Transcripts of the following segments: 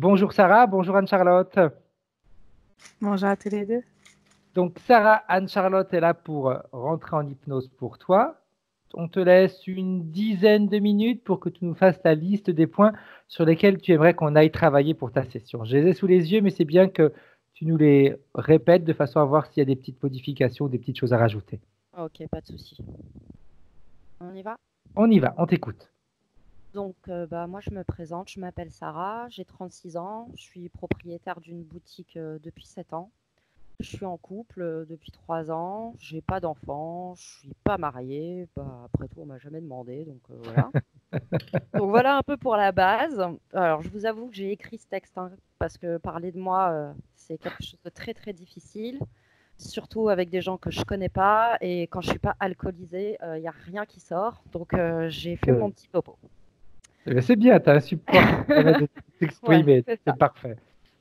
Bonjour Sarah, bonjour Anne-Charlotte. Bonjour à tous les deux. Donc Sarah, Anne-Charlotte est là pour rentrer en hypnose pour toi. On te laisse une dizaine de minutes pour que tu nous fasses la liste des points sur lesquels tu aimerais qu'on aille travailler pour ta session. Je les ai sous les yeux, mais c'est bien que tu nous les répètes de façon à voir s'il y a des petites modifications, des petites choses à rajouter. Ok, pas de souci. On y va? On y va, on t'écoute. Donc, moi, je me présente, je m'appelle Sarah, j'ai 36 ans, je suis propriétaire d'une boutique depuis 7 ans. Je suis en couple depuis 3 ans, j'ai pas d'enfant, je suis pas mariée. Bah, après tout, on m'a jamais demandé, donc voilà. Donc voilà un peu pour la base. Alors, je vous avoue que j'ai écrit ce texte hein, parce que parler de moi, c'est quelque chose de très très difficile, surtout avec des gens que je connais pas et quand je suis pas alcoolisée, il y a rien qui sort. Donc j'ai fait mon petit topo. Eh bien, c'est bien, tu as un support qui te permet de t'exprimer, Ouais, c'est ça. c'est parfait.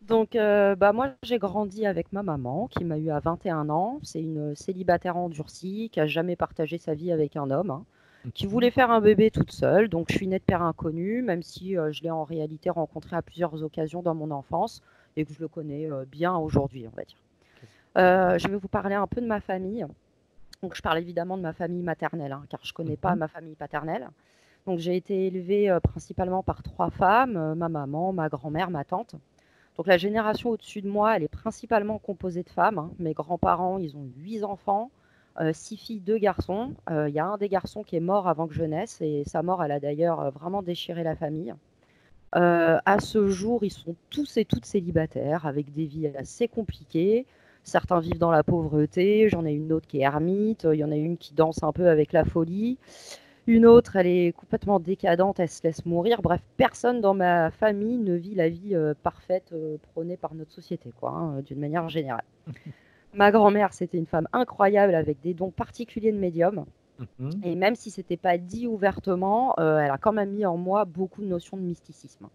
Donc, moi, j'ai grandi avec ma maman qui m'a eu à 21 ans. C'est une célibataire endurcie qui a jamais partagé sa vie avec un homme, hein, qui voulait faire un bébé toute seule. Donc, je suis née de père inconnu, même si je l'ai en réalité rencontré à plusieurs occasions dans mon enfance et que je le connais bien aujourd'hui, on va dire. Je vais vous parler un peu de ma famille. Donc, je parle évidemment de ma famille maternelle, hein, car je ne connais pas ma famille paternelle. Donc, j'ai été élevée principalement par 3 femmes, ma maman, ma grand-mère, ma tante. Donc la génération au-dessus de moi, elle est principalement composée de femmes, hein. Mes grands-parents, ils ont 8 enfants, 6 filles, 2 garçons. Il y a un des garçons qui est mort avant que je naisse et sa mort, elle a d'ailleurs vraiment déchiré la famille. À ce jour, ils sont tous et toutes célibataires avec des vies assez compliquées. Certains vivent dans la pauvreté, j'en ai une autre qui est ermite, il y en a une qui danse un peu avec la folie. Une autre, elle est complètement décadente, elle se laisse mourir. Bref, personne dans ma famille ne vit la vie parfaite prônée par notre société, quoi, hein, d'une manière générale. Ma grand-mère, c'était une femme incroyable avec des dons particuliers de médium. Et même si ce n'était pas dit ouvertement, elle a quand même mis en moi beaucoup de notions de mysticisme.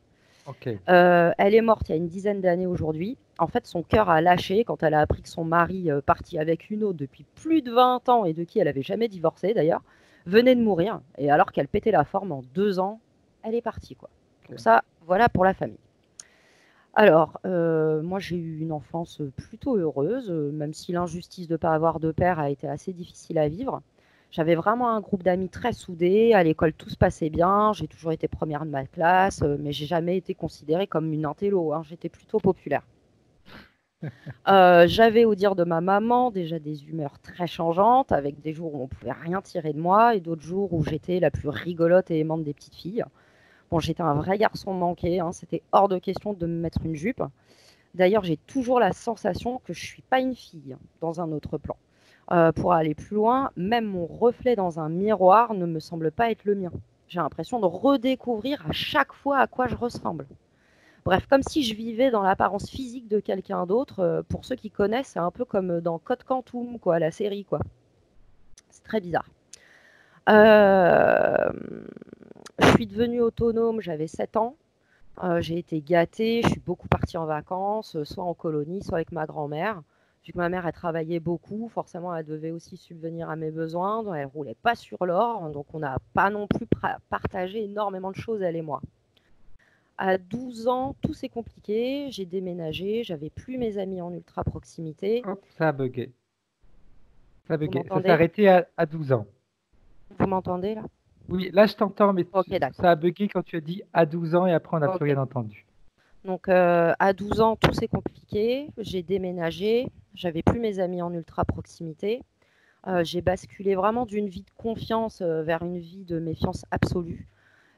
Ok. Elle est morte il y a une dizaine d'années aujourd'hui. En fait, son cœur a lâché quand elle a appris que son mari, parti avec une autre depuis plus de 20 ans et de qui elle n'avait jamais divorcé d'ailleurs, venait de mourir. Et alors qu'elle pétait la forme en 2 ans, elle est partie, quoi. Donc ça, voilà pour la famille. Alors, moi j'ai eu une enfance plutôt heureuse, même si l'injustice de ne pas avoir de père a été assez difficile à vivre. J'avais vraiment un groupe d'amis très soudés, à l'école tout se passait bien, j'ai toujours été première de ma classe, mais j'ai jamais été considérée comme une intello, hein, j'étais plutôt populaire. J'avais, au dire de ma maman, déjà des humeurs très changeantes, avec des jours où on pouvait rien tirer de moi et d'autres jours où j'étais la plus rigolote et aimante des petites filles. Bon, j'étais un vrai garçon manqué, hein, c'était hors de question de me mettre une jupe. D'ailleurs, j'ai toujours la sensation que je ne suis pas une fille, dans un autre plan. Pour aller plus loin, même mon reflet dans un miroir ne me semble pas être le mien. J'ai l'impression de redécouvrir à chaque fois à quoi je ressemble. Bref, comme si je vivais dans l'apparence physique de quelqu'un d'autre. Pour ceux qui connaissent, c'est un peu comme dans Code Quantum, quoi, la série, quoi. C'est très bizarre. Je suis devenue autonome, j'avais 7 ans. J'ai été gâtée, je suis beaucoup partie en vacances, soit en colonie, soit avec ma grand-mère. Vu que ma mère, elle travaillait beaucoup, forcément, elle devait aussi subvenir à mes besoins. Donc, elle roulait pas sur l'or, donc on n'a pas non plus partagé énormément de choses, elle et moi. À 12 ans, tout s'est compliqué, j'ai déménagé, j'avais plus mes amis en ultra proximité. Hop, ça a bugué. Ça a Vous bugué. Ça s'est m'entendez? arrêté à 12 ans. Vous m'entendez là? Oui, là je t'entends, mais Ok, d'accord. ça a bugué quand tu as dit à 12 ans et après on n'a plus Ok. rien entendu. Donc à 12 ans, tout s'est compliqué, j'ai déménagé, j'avais plus mes amis en ultra proximité. J'ai basculé vraiment d'une vie de confiance vers une vie de méfiance absolue.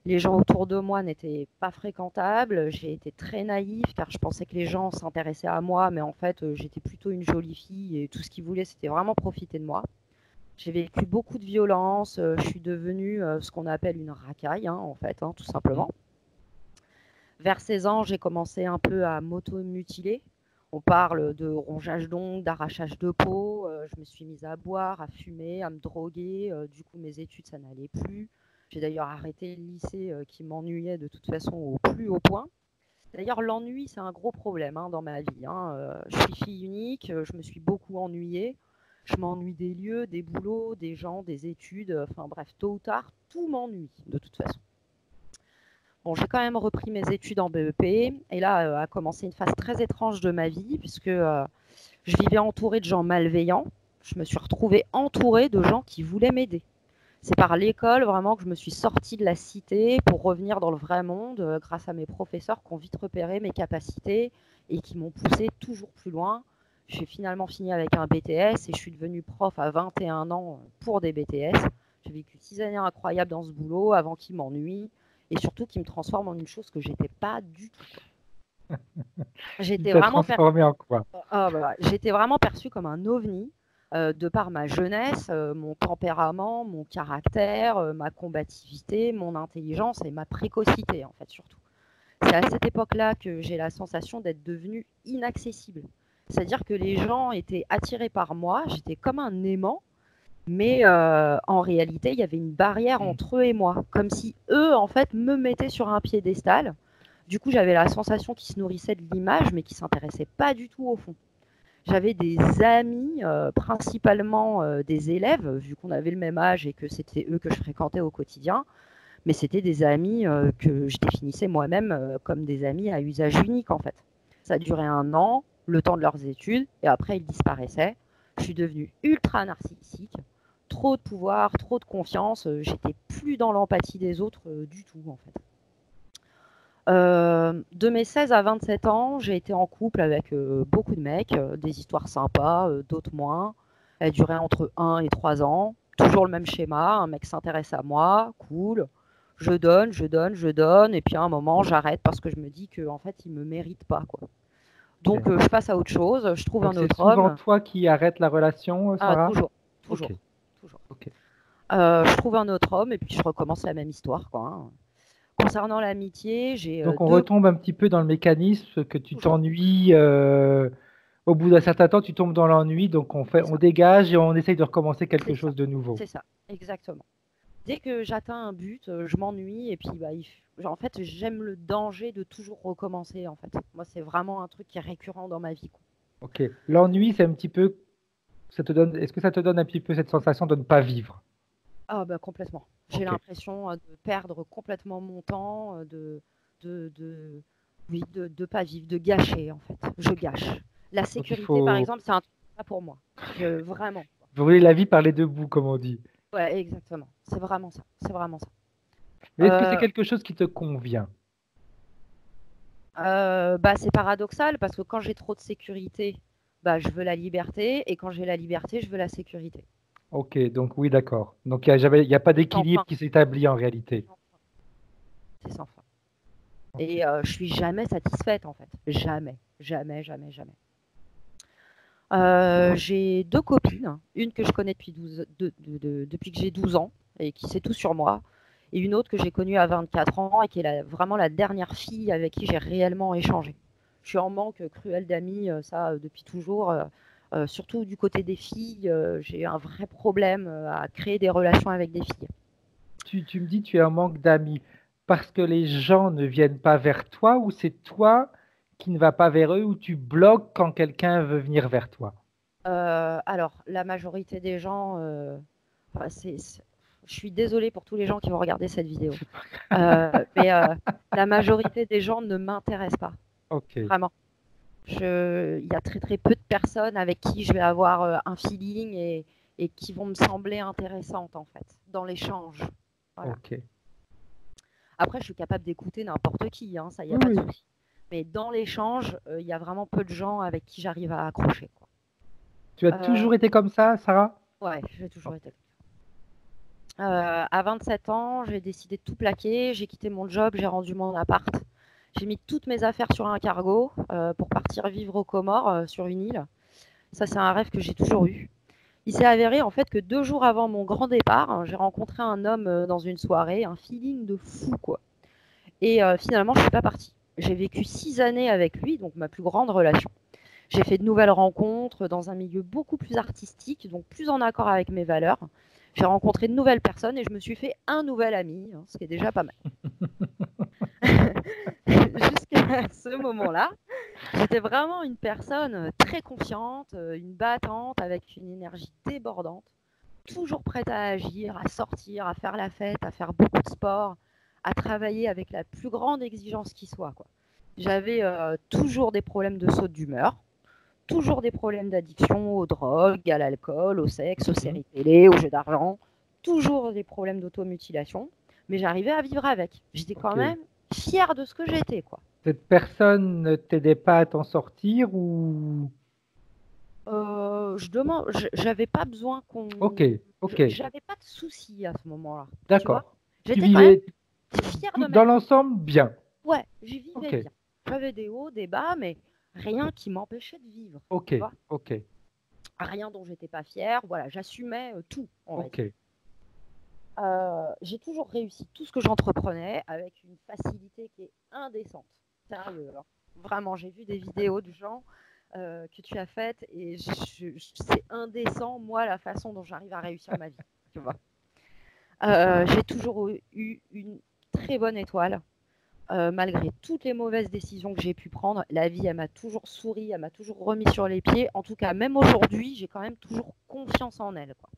Les gens autour de moi n'étaient pas fréquentables. J'ai été très naïve car je pensais que les gens s'intéressaient à moi, mais en fait, j'étais plutôt une jolie fille et tout ce qu'ils voulaient, c'était vraiment profiter de moi. J'ai vécu beaucoup de violence. Je suis devenue ce qu'on appelle une racaille, hein, en fait, hein, tout simplement. Vers 16 ans, j'ai commencé un peu à m'auto-mutiler. On parle de rongeage d'ongles, d'arrachage de peau. Je me suis mise à boire, à fumer, à me droguer. Du coup, mes études, ça n'allait plus. J'ai d'ailleurs arrêté le lycée qui m'ennuyait de toute façon au plus haut point. D'ailleurs, l'ennui, c'est un gros problème hein, dans ma vie. Je suis fille unique, je me suis beaucoup ennuyée. Je m'ennuie des lieux, des boulots, des gens, des études. Enfin bref, tôt ou tard, tout m'ennuie de toute façon. Bon, j'ai quand même repris mes études en BEP et là a commencé une phase très étrange de ma vie puisque je vivais entourée de gens malveillants. Je me suis retrouvée entourée de gens qui voulaient m'aider. C'est par l'école vraiment que je me suis sortie de la cité pour revenir dans le vrai monde grâce à mes professeurs qui ont vite repéré mes capacités et qui m'ont poussée toujours plus loin. J'ai finalement fini avec un BTS et je suis devenue prof à 21 ans pour des BTS. J'ai vécu 6 années incroyables dans ce boulot avant qu'il m'ennuie et surtout qu'il me transforme en une chose que j'étais pas du tout. Il J'étais t'a vraiment, transformé en quoi? j'étais vraiment perçue comme un ovni de par ma jeunesse, mon tempérament, mon caractère, ma combativité, mon intelligence et ma précocité en fait surtout. C'est à cette époque-là que j'ai la sensation d'être devenue inaccessible. C'est-à-dire que les gens étaient attirés par moi, j'étais comme un aimant, mais en réalité, il y avait une barrière entre eux et moi, comme si eux, en fait, me mettaient sur un piédestal. Du coup, j'avais la sensation qu'ils se nourrissaient de l'image, mais qu'ils ne s'intéressaient pas du tout au fond. J'avais des amis, principalement des élèves, vu qu'on avait le même âge et que c'était eux que je fréquentais au quotidien, mais c'était des amis que je définissais moi-même comme des amis à usage unique, en fait. Ça a duré 1 an, le temps de leurs études, et après, ils disparaissaient. Je suis devenue ultra narcissique, trop de pouvoir, trop de confiance, j'étais plus dans l'empathie des autres du tout, en fait. De mes 16 à 27 ans, j'ai été en couple avec beaucoup de mecs, des histoires sympas, d'autres moins. Elles duraient entre 1 et 3 ans. Toujours le même schéma, un mec s'intéresse à moi, cool. Je donne, je donne, je donne, et puis à un moment, j'arrête parce que je me dis qu'en fait, il me mérite pas, quoi. Donc, Ok. je passe à autre chose, je trouve Donc un c'est autre souvent homme. toi qui arrêtes la relation, Ah, Sarah? toujours, Ok, toujours, toujours. ok. Je trouve un autre homme, et puis je recommence la même histoire, quoi, hein. Concernant l'amitié, j'ai Donc on deux... retombe un petit peu dans le mécanisme que tu Toujours, t'ennuies. Au bout d'un certain temps, tu tombes dans l'ennui, donc c'est on ça. dégage et on essaye de recommencer quelque C'est ça, chose de nouveau. c'est ça, exactement. Dès que j'atteins un but, je m'ennuie et puis bah, genre, en fait, j'aime le danger de toujours recommencer. En fait, moi, c'est vraiment un truc qui est récurrent dans ma vie, quoi. Ok. L'ennui, c'est un petit peu, est-ce que ça te donne un petit peu cette sensation de ne pas vivre? Ah bah complètement. J'ai Ok. l'impression de perdre complètement mon temps, de, oui, de pas vivre, de gâcher en fait. Je gâche. La Donc il sécurité, par faut exemple, c'est un truc pas pour moi. Vraiment. brûler la vie par les deux bouts, comme on dit. Ouais, exactement. C'est vraiment ça. C'est vraiment ça. Mais est-ce que c'est Euh, quelque chose qui te convient? Bah, c'est paradoxal parce que quand j'ai trop de sécurité, bah, je veux la liberté et quand j'ai la liberté, je veux la sécurité. Ok, donc oui, d'accord. Donc il y a pas C'est sans d'équilibre fin. qui s'établit en réalité. C'est sans fin. Ok. Et je suis jamais satisfaite en fait. Jamais, jamais, jamais, jamais. J'ai 2 copines, une que je connais depuis, depuis que j'ai 12 ans et qui sait tout sur moi, et une autre que j'ai connue à 24 ans et qui est vraiment la dernière fille avec qui j'ai réellement échangé. Je suis en manque cruel d'amis, ça depuis toujours. Surtout du côté des filles, j'ai un vrai problème à créer des relations avec des filles. Tu me dis tu es en manque d'amis parce que les gens ne viennent pas vers toi ou c'est toi qui ne vas pas vers eux ou tu bloques quand quelqu'un veut venir vers toi? Alors, la majorité des gens, enfin, je suis désolée pour tous les gens qui vont regarder cette vidéo, mais la majorité des gens ne m'intéressent pas, Ok, vraiment. Il y a très très peu de personnes avec qui je vais avoir un feeling et qui vont me sembler intéressantes en fait, dans l'échange. Voilà. ok. Après, je suis capable d'écouter n'importe qui, hein, ça, il n'y a Oui, pas de oui. souci. Mais dans l'échange, il y a vraiment peu de gens avec qui j'arrive à accrocher, quoi. Tu as Euh, toujours été comme ça, Sarah? ouais, j'ai toujours Ok. été. À 27 ans, j'ai décidé de tout plaquer. J'ai quitté mon job, j'ai rendu mon appart. J'ai mis toutes mes affaires sur un cargo pour partir vivre aux Comores sur une île. Ça, c'est un rêve que j'ai toujours eu. Il s'est avéré en fait que 2 jours avant mon grand départ, hein, j'ai rencontré un homme dans une soirée, un feeling de fou quoi. Et finalement, je suis pas partie. J'ai vécu 6 années avec lui, donc ma plus grande relation. J'ai fait de nouvelles rencontres dans un milieu beaucoup plus artistique, donc plus en accord avec mes valeurs. J'ai rencontré de nouvelles personnes et je me suis fait un nouvel ami, hein, ce qui est déjà pas mal. Jusqu'à ce moment-là, j'étais vraiment une personne très confiante, une battante avec une énergie débordante, toujours prête à agir, à sortir, à faire la fête, à faire beaucoup de sport, à travailler avec la plus grande exigence qui soit, quoi. J'avais toujours des problèmes de saute d'humeur, toujours des problèmes d'addiction aux drogues, à l'alcool, au sexe, aux séries télé, aux jeux d'argent, toujours des problèmes d'automutilation, mais j'arrivais à vivre avec. J'étais quand Ok. même fière de ce que j'étais, quoi. Cette personne ne t'aidait pas à t'en sortir ou... J'avais pas besoin Ok, ok, j'avais pas de soucis à ce moment-là, tu vois. d'accord. Tu J'étais quand même vivais fière de tout ma dans vie. l'ensemble bien. Ouais, j'y vivais Ok, bien. J'avais des hauts, des bas, mais rien qui m'empêchait de vivre, ok, tu vois. ok, Rien dont j'étais pas fière. Voilà, j'assumais tout, on va dire. ok. J'ai toujours réussi tout ce que j'entreprenais avec une facilité qui est indécente. Sérieux, hein. Vraiment, j'ai vu des vidéos de gens que tu as faites et c'est indécent, moi, la façon dont j'arrive à réussir ma vie. Tu vois. J'ai toujours eu une très bonne étoile. Malgré toutes les mauvaises décisions que j'ai pu prendre, la vie, elle m'a toujours souri, elle m'a toujours remis sur les pieds. En tout cas, même aujourd'hui, j'ai quand même toujours confiance en elle, quoi.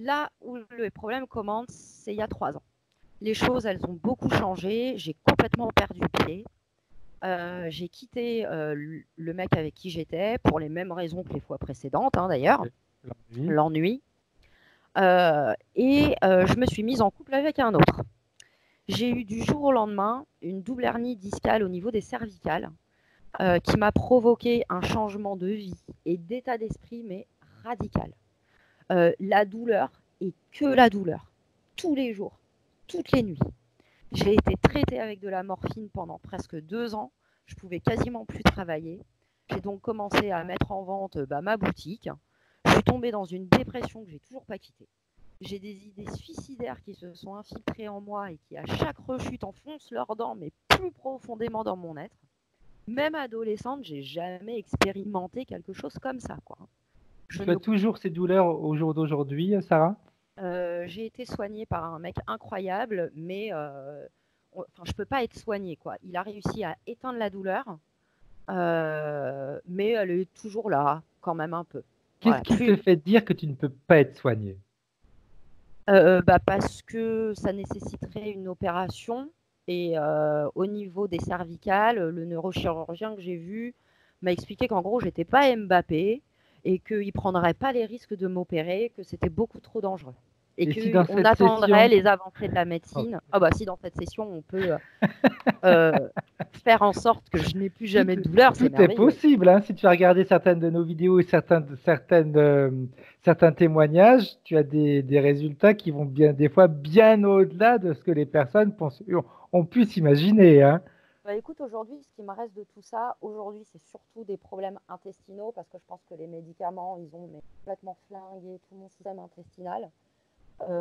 Là où le problème commence, c'est il y a 3 ans. Les choses, elles ont beaucoup changé. J'ai complètement perdu pied. J'ai quitté le mec avec qui j'étais pour les mêmes raisons que les fois précédentes, hein, d'ailleurs. L'ennui. L'ennui. Je me suis mise en couple avec un autre. J'ai eu du jour au lendemain une double hernie discale au niveau des cervicales qui m'a provoqué un changement de vie et d'état d'esprit, mais radical. La douleur et que la douleur, tous les jours, toutes les nuits. J'ai été traitée avec de la morphine pendant presque 2 ans. Je pouvais quasiment plus travailler. J'ai donc commencé à mettre en vente ma boutique. Je suis tombée dans une dépression que j'ai toujours pas quittée. J'ai des idées suicidaires qui se sont infiltrées en moi et qui, à chaque rechute, enfoncent leurs dents, mais plus profondément dans mon être. Même adolescente, j'ai jamais expérimenté quelque chose comme ça, quoi. Tu as toujours ces douleurs au jour d'aujourd'hui, Sarah? J'ai été soignée par un mec incroyable, mais je peux pas être soignée, quoi. Il a réussi à éteindre la douleur, mais elle est toujours là, quand même un peu. Qu'est-ce Voilà, qui te fait dire que tu ne peux pas être soignée? parce que ça nécessiterait une opération et au niveau des cervicales, le neurochirurgien que j'ai vu m'a expliqué qu'en gros, j'étais pas Mbappé et qu'il prendrait pas les risques de m'opérer, que c'était beaucoup trop dangereux. Et Et si dans qu'on cette attendrait session... les avancées de la médecine. Ah bah si dans cette session on peut faire en sorte que je n'ai plus jamais de douleur, c'est Tout est merveilleux. possible, hein. Si tu as regardé certaines de nos vidéos et certains témoignages, tu as des résultats qui vont bien, des fois bien au-delà de ce que les personnes ont pu s'imaginer, hein. Bah écoute, aujourd'hui, ce qui me reste de tout ça, aujourd'hui, c'est surtout des problèmes intestinaux parce que je pense que les médicaments, ils ont complètement flingué tout mon système intestinal.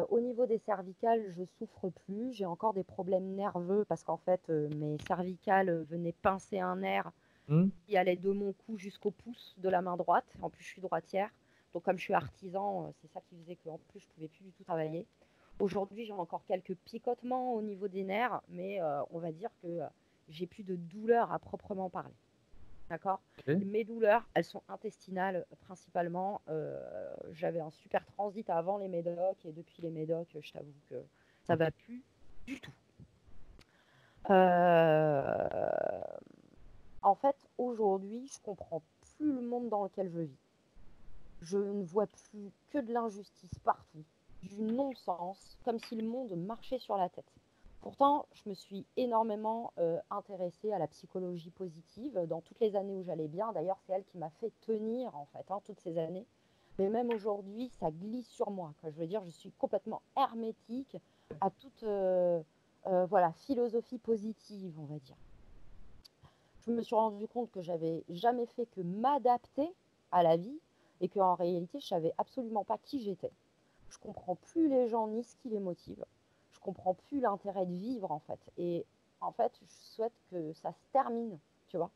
Au niveau des cervicales, je souffre plus. J'ai encore des problèmes nerveux parce qu'en fait, mes cervicales venaient pincer un nerf Hmm. qui allait de mon cou jusqu'au pouce de la main droite. En plus, je suis droitière. Donc, comme je suis artisan, c'est ça qui faisait qu'en plus, je ne pouvais plus du tout travailler. Aujourd'hui, j'ai encore quelques picotements au niveau des nerfs, mais on va dire que j'ai plus de douleur à proprement parler. D'accord. Ok. Mes douleurs, elles sont intestinales principalement. J'avais un super transit avant les médocs et depuis les médocs, je t'avoue que ça va plus du tout. En fait, aujourd'hui, je comprends plus le monde dans lequel je vis. Je ne vois plus que de l'injustice partout, du non-sens, comme si le monde marchait sur la tête. Pourtant, je me suis énormément intéressée à la psychologie positive dans toutes les années où j'allais bien. D'ailleurs, c'est elle qui m'a fait tenir, en fait, toutes ces années. Mais même aujourd'hui, ça glisse sur moi, quoi. Je veux dire, je suis complètement hermétique à toute philosophie positive, on va dire. Je me suis rendu compte que j'avais jamais fait que m'adapter à la vie et qu'en réalité, je savais absolument pas qui j'étais. Je comprends plus les gens ni ce qui les motive. Je comprends plus l'intérêt de vivre en fait. Et en fait, je souhaite que ça se termine, tu vois.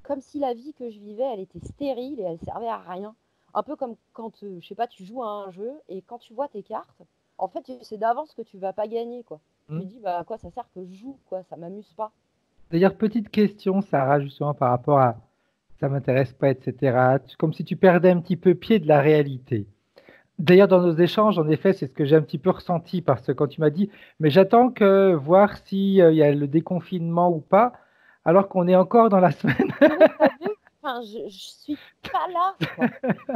Comme si la vie que je vivais, elle était stérile et elle servait à rien. Un peu comme quand, je sais pas, tu joues à un jeu et quand tu vois tes cartes, en fait, tu sais d'avance que tu vas pas gagner, quoi. Tu te dis, bah à quoi ça sert que je joue, quoi, ça m'amuse pas. D'ailleurs, petite question, Sarah, justement, par rapport à ça m'intéresse pas, etc. Comme si tu perdais un petit peu pied de la réalité. D'ailleurs, dans nos échanges, en effet, c'est ce que j'ai un petit peu ressenti parce que quand tu m'as dit, mais j'attends que voir s'il y a le déconfinement ou pas, alors qu'on est encore dans la semaine. Oui, t'as vu? Enfin, je suis pas là, quoi.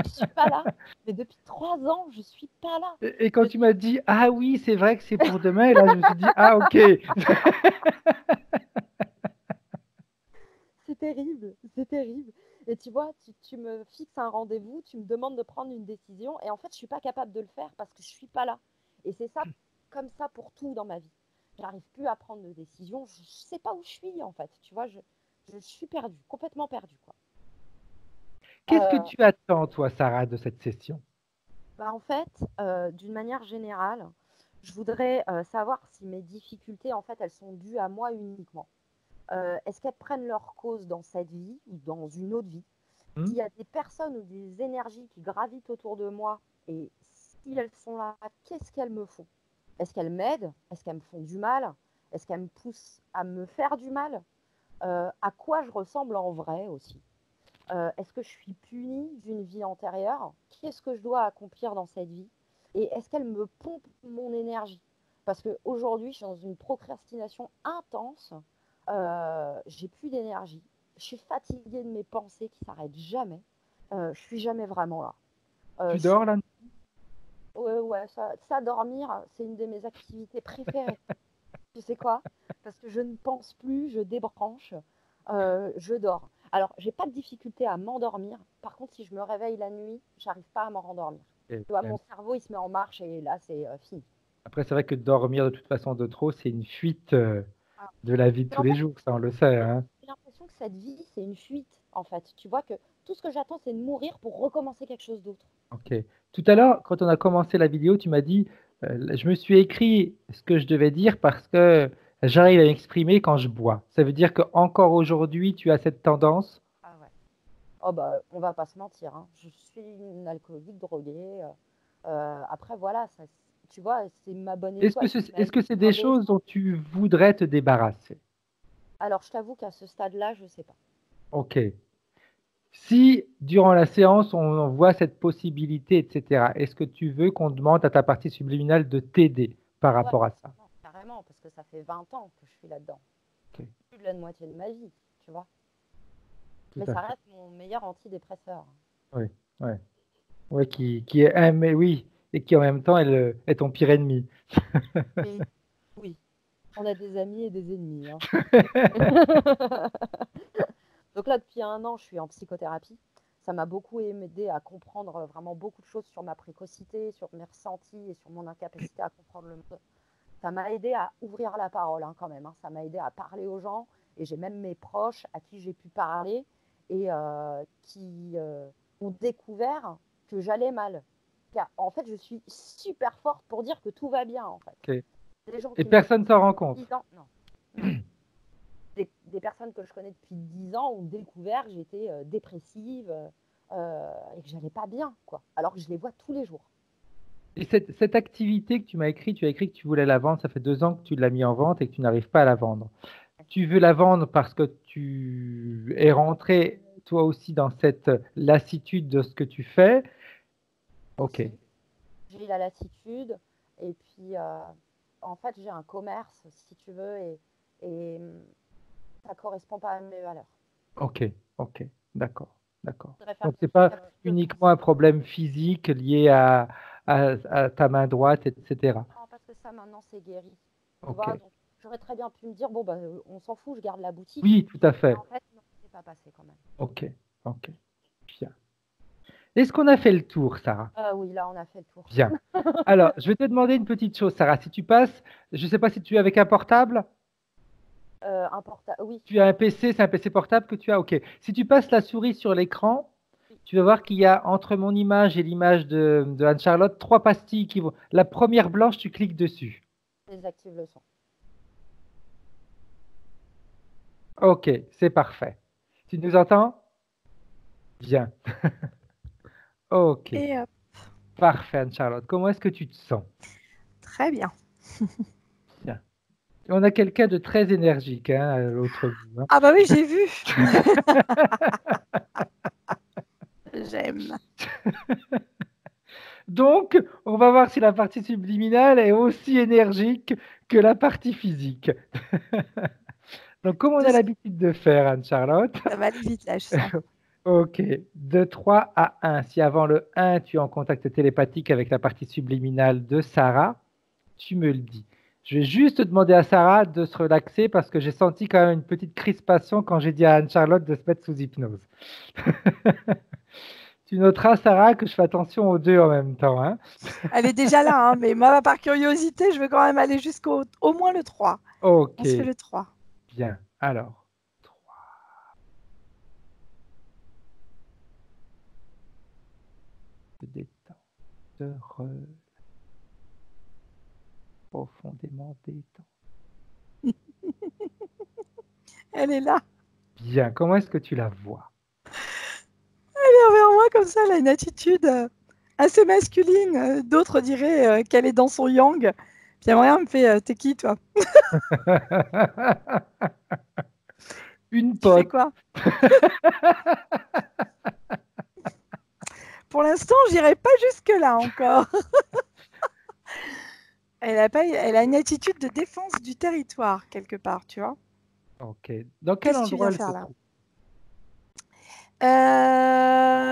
Je suis pas là. Mais depuis 3 ans, je suis pas là. Et quand tu m'as dit, ah oui, c'est vrai que c'est pour demain, et là, je me suis dit, ah ok. C'est terrible, c'est terrible. Et tu vois, tu me fixes un rendez-vous, tu me demandes de prendre une décision, et en fait, je suis pas capable de le faire parce que je suis pas là. Et c'est ça, comme ça pour tout dans ma vie. J'arrive plus à prendre de décision, je sais pas où je suis en fait. Tu vois, je suis perdue, complètement perdue, quoi. Qu'est-ce que Euh, tu attends, toi, Sarah, de cette session? Bah, en fait, d'une manière générale, je voudrais savoir si mes difficultés, en fait, elles sont dues à moi uniquement. Est-ce qu'elles prennent leur cause dans cette vie ou dans une autre vie? Hmm. S'il y a des personnes ou des énergies qui gravitent autour de moi et si elles sont là, qu'est-ce qu'elles me font? Est-ce qu'elles m'aident? Est-ce qu'elles me font du mal? Est-ce qu'elles me poussent à me faire du mal? À quoi je ressemble en vrai aussi? Est-ce que je suis punie d'une vie antérieure? Qu'est-ce que je dois accomplir dans cette vie? Et est-ce qu'elle me pompe mon énergie? Parce qu'aujourd'hui, je suis dans une procrastination intense. J'ai plus d'énergie. Je suis fatiguée de mes pensées qui s'arrêtent jamais. Je suis jamais vraiment là. Tu Si- dors là? ouais, ouais, ça, dormir, c'est une de mes activités préférées. Tu sais quoi? Parce que je ne pense plus, je débranche, je dors. Alors, j'ai pas de difficulté à m'endormir. Par contre, si je me réveille la nuit, j'arrive pas à m'en rendormir. Et Tu vois, même- mon cerveau, il se met en marche et là, c'est fini. Après, c'est vrai que dormir de toute façon de trop, c'est une fuite Ah. de la vie de Et tous en les fait, jours, ça on le sait, hein. j'ai l'impression que cette vie, c'est une fuite, en fait. Tu vois que tout ce que j'attends, c'est de mourir pour recommencer quelque chose d'autre. Ok. Tout à l'heure, quand on a commencé la vidéo, tu m'as dit, je me suis écrit ce que je devais dire parce que j'arrive à m'exprimer quand je bois. Ça veut dire qu'encore aujourd'hui, tu as cette tendance. Ah ouais. Oh bah, on va pas se mentir, hein. Je suis une alcoolique droguée. Après, voilà, ça, tu vois, c'est ma bonne étoile qui m'a Est-ce mis que c'est sur des des... choses dont tu voudrais te débarrasser? Alors, je t'avoue qu'à ce stade-là, je sais pas. Ok. Si durant la séance, on voit cette possibilité, etc., est-ce que tu veux qu'on demande à ta partie subliminale de t'aider par Ouais, rapport à ça? carrément, parce que ça fait 20 ans que je suis là-dedans. Ok. Plus de la moitié de ma vie, tu vois. Tout Mais à ça fait. reste mon meilleur antidépresseur. Oui, ouais. Ouais, qui est, mais oui, et qui en même temps est ton pire ennemi. Oui, oui. On a des amis et des ennemis, hein. Donc là, depuis 1 an, je suis en psychothérapie. Ça m'a beaucoup aidé à comprendre vraiment beaucoup de choses sur ma précocité, sur mes ressentis et sur mon incapacité à comprendre le monde. Ça m'a aidé à ouvrir la parole, hein, quand même, hein. Ça m'a aidé à parler aux gens et j'ai même mes proches à qui j'ai pu parler et qui ont découvert que j'allais mal. Car, en fait, je suis super forte pour dire que tout va bien, en fait. Ok. Des gens Et qui me personne connaissent s'en rend depuis compte. 10 ans, non, non. Des personnes que je connais depuis 10 ans ont découvert que j'étais dépressive et que j'allais pas bien, quoi. Alors que je les vois tous les jours. Et cette activité que tu m'as écrit, tu as écrit que tu voulais la vendre, ça fait 2 ans que tu l'as mis en vente et que tu n'arrives pas à la vendre. Tu veux la vendre parce que tu es rentré toi aussi dans cette lassitude de ce que tu fais. Ok, Aussi, j'ai la lassitude et puis en fait j'ai un commerce, si tu veux, et ça correspond pas à mes valeurs. ok, ok, d'accord, d'accord. Je voudrais faire Donc c'est quelque chose pas qui a plus de uniquement un principe. problème physique lié à ta main droite, etc. Non, parce que ça maintenant c'est guéri. Tu Ok, vois, donc j'aurais très bien pu me dire, bon, bah, on s'en fout, je garde la boutique. oui, tout à Mais fait. en fait, non, c'est pas passé quand même. Ok, ok, bien. Est-ce qu'on a fait le tour, Sarah? Oui, là, on a fait le tour. Bien. Alors, je vais te demander une petite chose, Sarah. Si tu passes, je ne sais pas si tu es avec un portable, Oui, tu as un PC, c'est un PC portable que tu as, ok. Si tu passes la souris sur l'écran, oui, tu vas voir qu'il y a entre mon image et l'image de Anne-Charlotte 3 pastilles qui vont. La première blanche, tu cliques dessus. désactive le son. Ok, c'est parfait. Tu nous entends? Bien. Ok, Et parfait, Anne-Charlotte. Comment est-ce que tu te sens? très bien. Bien. On a quelqu'un de très énergique, hein, à l'autre bout, hein. Ah bah oui, j'ai vu. J'aime. Donc, on va voir si la partie subliminale est aussi énergique que la partie physique. Donc, comme on a Deux- l'habitude de faire, Anne-Charlotte, Ça va aller vite là, je sens. ok, de 3 à 1. Si avant le 1, tu es en contact télépathique avec la partie subliminale de Sarah, tu me le dis. Je vais juste demander à Sarah de se relaxer parce que j'ai senti quand même une petite crispation quand j'ai dit à Anne-Charlotte de se mettre sous hypnose. Tu noteras, Sarah, que je fais attention aux deux en même temps, hein. Elle est déjà là, hein, mais moi, par curiosité, je veux quand même aller jusqu'au au moins le 3. Ok, On se fait le 3. bien. Alors, 3. Te détends, te relâche, profondément détends. Elle est là. Bien, comment est-ce que tu la vois? Elle est envers moi comme ça, elle a une attitude assez masculine. D'autres diraient qu'elle est dans son yang. Puis Amrien me fait t'es qui toi? Une Tu fais pote. quoi? Pour l'instant, j'irai pas jusque-là encore. Elle a une attitude de défense du territoire, quelque part, tu vois. Ok. Dans quel Qu'est-ce que tu endroit viens elle se faire là? trouve?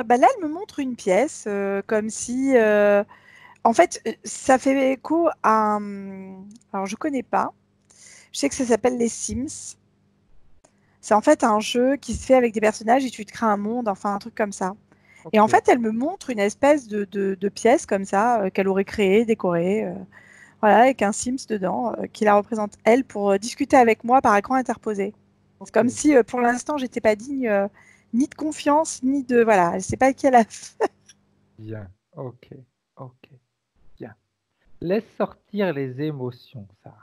Bah là, elle me montre une pièce, comme si... En fait, ça fait écho à... Alors, je connais pas. Je sais que ça s'appelle les Sims. C'est en fait un jeu qui se fait avec des personnages et tu te crées un monde, enfin un truc comme ça. Et en Ok. fait, elle me montre une espèce de pièce comme ça, qu'elle aurait créée, décorée, voilà, avec un Sims dedans, qui la représente elle pour discuter avec moi par écran interposé. C'est Ok. comme si pour l'instant, j'étais pas digne ni de confiance, ni de. Voilà, elle sait pas qui elle a fait. Bien. Ok. Ok. Bien. Laisse sortir les émotions, Sarah.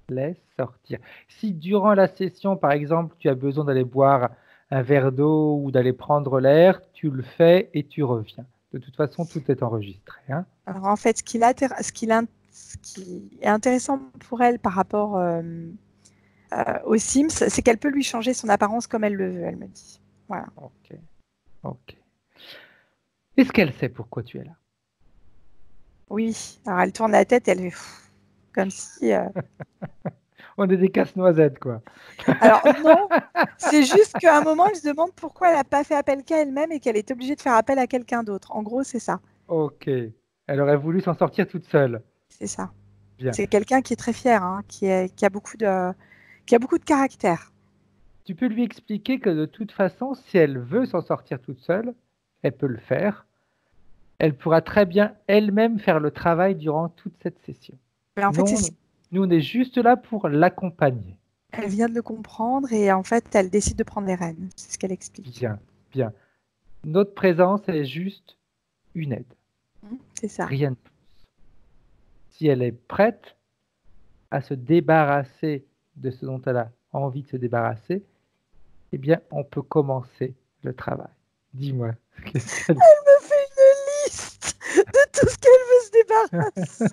Laisse sortir. Si durant la session, par exemple, tu as besoin d'aller boire un verre d'eau ou d'aller prendre l'air, tu le fais et tu reviens. De toute façon, tout est enregistré, hein. Alors en fait, ce qui est intéressant pour elle par rapport aux Sims, c'est qu'elle peut lui changer son apparence comme elle le veut, elle me dit. Voilà. Ok. Ok. Est-ce qu'elle sait pourquoi tu es là? Oui. Alors elle tourne la tête, elle fait pff, comme si. On est des casse-noisettes, quoi. Alors non, c'est juste qu'à un moment, elle se demande pourquoi elle n'a pas fait appel qu'à elle-même et qu'elle est obligée de faire appel à quelqu'un d'autre. En gros, c'est ça. Ok. Elle aurait voulu s'en sortir toute seule. C'est ça. Bien. C'est quelqu'un qui est très fier, hein, qui a qui a beaucoup de caractère. Tu peux lui expliquer que de toute façon, si elle veut s'en sortir toute seule, elle peut le faire. Elle pourra très bien elle-même faire le travail durant toute cette session. Mais en fait, Nous, on est juste là pour l'accompagner. elle vient de le comprendre et en fait, elle décide de prendre les rênes. C'est ce qu'elle explique. Bien, bien. Notre présence est juste une aide, C'est ça. rien de plus. Si elle est prête à se débarrasser de ce dont elle a envie de se débarrasser, eh bien, on peut commencer le travail. Dis-moi, qu'est-ce qu'elle... Elle me fait une liste de tout ce qu'elle veut se débarrasser.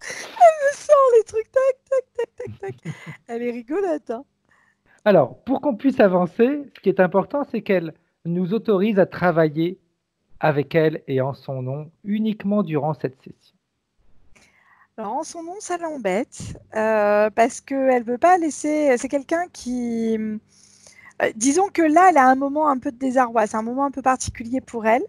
Elle me sort les trucs, tac, tac, tac, tac, tac. Elle est rigolote, hein. Alors, pour qu'on puisse avancer, ce qui est important, c'est qu'elle nous autorise à travailler avec elle et en son nom uniquement durant cette session. Alors, en son nom, ça l'embête parce qu'elle ne veut pas laisser. C'est quelqu'un qui. Disons que là, elle a un moment un peu de désarroi. C'est un moment un peu particulier pour elle.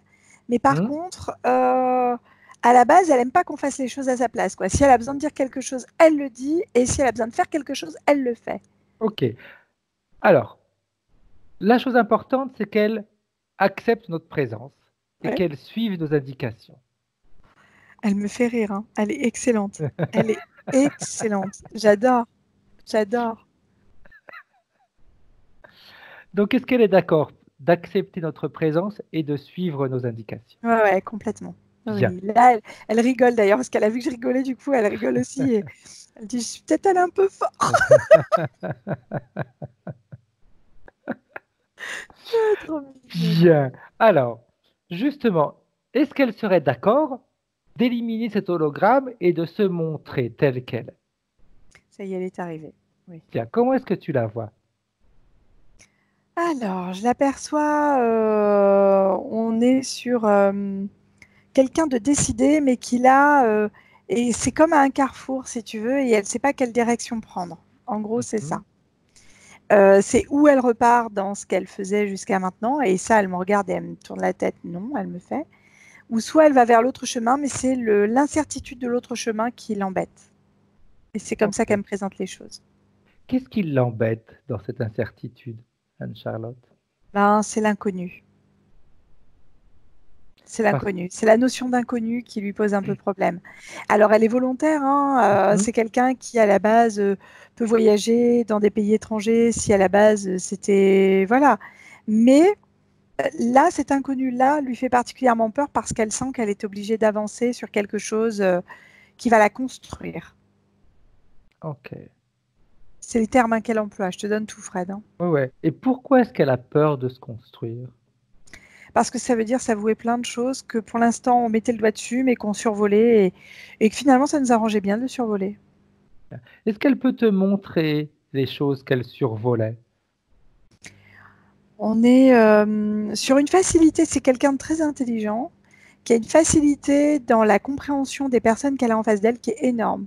Mais par Hmm. contre, à la base, elle n'aime pas qu'on fasse les choses à sa place, quoi. Si elle a besoin de dire quelque chose, elle le dit. Et si elle a besoin de faire quelque chose, elle le fait. Ok. Alors, la chose importante, c'est qu'elle accepte notre présence et Ouais. qu'elle suive nos indications. Elle me fait rire, hein. Elle est excellente. Elle est excellente. J'adore. J'adore. Donc, est-ce qu'elle est d'accord d'accepter notre présence et de suivre nos indications? Ouais, ouais, complètement. Bien. Oui. Là, elle rigole d'ailleurs, parce qu'elle a vu que je rigolais, du coup, elle rigole aussi. Et elle dit, je suis peut-être allée un peu fort. Trop mignonne. Bien. Alors, justement, est-ce qu'elle serait d'accord d'éliminer cet hologramme et de se montrer telle qu'elle est? Ça y est, elle est arrivée. Oui. Bien. Comment est-ce que tu la vois? Alors, je l'aperçois, on est sur quelqu'un de décidé, mais et c'est comme à un carrefour, si tu veux, et elle ne sait pas quelle direction prendre. En gros, c'est ça. C'est où elle repart dans ce qu'elle faisait jusqu'à maintenant, et ça, elle me regarde et elle me tourne la tête, non, elle me fait. Ou soit elle va vers l'autre chemin, mais c'est l'incertitude de l'autre chemin qui l'embête. Et c'est comme ça qu'elle me présente les choses. Qu'est-ce qui l'embête dans cette incertitude, Anne-Charlotte? Ben, c'est l'inconnu. C'est l'inconnu. C'est la notion d'inconnu qui lui pose un peu problème. Alors, elle est volontaire. Hein, c'est quelqu'un qui, à la base, peut voyager dans des pays étrangers si, à la base, c'était... Voilà. Mais là, cet inconnu-là lui fait particulièrement peur parce qu'elle sent qu'elle est obligée d'avancer sur quelque chose qui va la construire. Ok. C'est les termes qu'elle emploie. Je te donne tout, Fred. Hein. Ouais. Et pourquoi est-ce qu'elle a peur de se construire? Parce que ça veut dire s'avouer plein de choses que pour l'instant on mettait le doigt dessus, mais qu'on survolait et que finalement ça nous arrangeait bien de le survoler. Est-ce qu'elle peut te montrer les choses qu'elle survolait? On est sur une facilité, c'est quelqu'un de très intelligent, qui a une facilité dans la compréhension des personnes qu'elle a en face d'elle qui est énorme.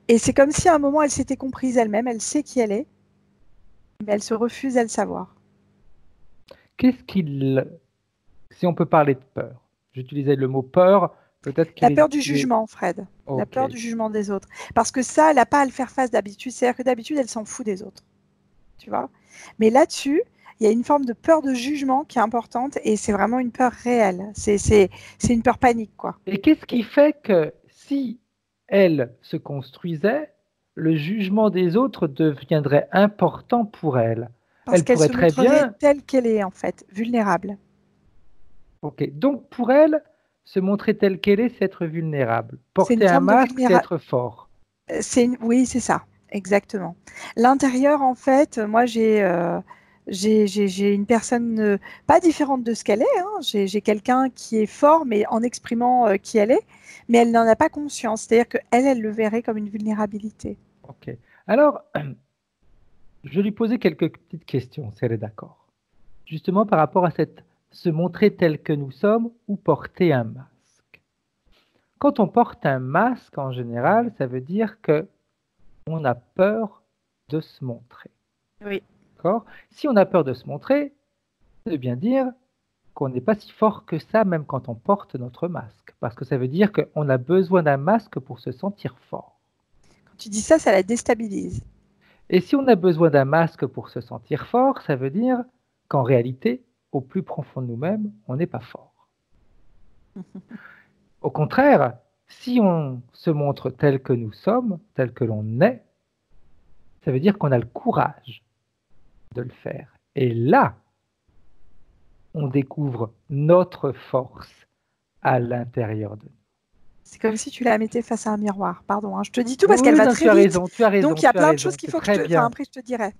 Et c'est comme si à un moment elle s'était comprise elle-même, elle sait qui elle est, mais elle se refuse à le savoir. Qu'est-ce qu'il... Si on peut parler de peur, j'utilisais le mot peur, peut-être La qu'il peur du jugement, Fred. La peur du jugement des autres. Parce que ça, elle n'a pas à le faire face d'habitude. C'est-à-dire que d'habitude, elle s'en fout des autres. Tu vois ? Mais là-dessus, il y a une forme de peur de jugement qui est importante et c'est vraiment une peur réelle. C'est une peur panique, quoi. Et qu'est-ce qui fait que si elle se construisait, le jugement des autres deviendrait important pour elle? Parce Elle qu'elle pourrait se très montrerait bien... telle qu'elle est, en fait, vulnérable. Ok, donc pour elle, se montrer telle qu'elle est, c'est être vulnérable. C'est une Porter un forme de masque, c'est vulnérabilité. être fort. Oui, c'est ça, exactement. L'intérieur, en fait, moi, j'ai une personne pas différente de ce qu'elle est. Hein. J'ai quelqu'un qui est fort, mais en exprimant qui elle est, mais elle n'en a pas conscience. C'est-à-dire qu'elle, elle le verrait comme une vulnérabilité. Ok. Alors, je lui posais quelques petites questions, si elle est d'accord. Justement par rapport à se montrer tel que nous sommes ou porter un masque. Quand on porte un masque, en général, ça veut dire que on a peur de se montrer. Oui. D'accord ? Si on a peur de se montrer, ça veut bien dire qu'on n'est pas si fort que ça, même quand on porte notre masque. Parce que ça veut dire qu'on a besoin d'un masque pour se sentir fort. Quand tu dis ça, ça la déstabilise. Et si on a besoin d'un masque pour se sentir fort, ça veut dire qu'en réalité, au plus profond de nous-mêmes, on n'est pas fort. Au contraire, si on se montre tel que nous sommes, tel que l'on est, ça veut dire qu'on a le courage de le faire. Et là, on découvre notre force à l'intérieur de nous. C'est comme si tu la mettais face à un miroir. Pardon, hein, je te dis tout parce Oui, qu'elle va non, très vite. tu as raison. Donc il y a plein de choses qu'il faut que je te... bien. Enfin, après, je te dirai.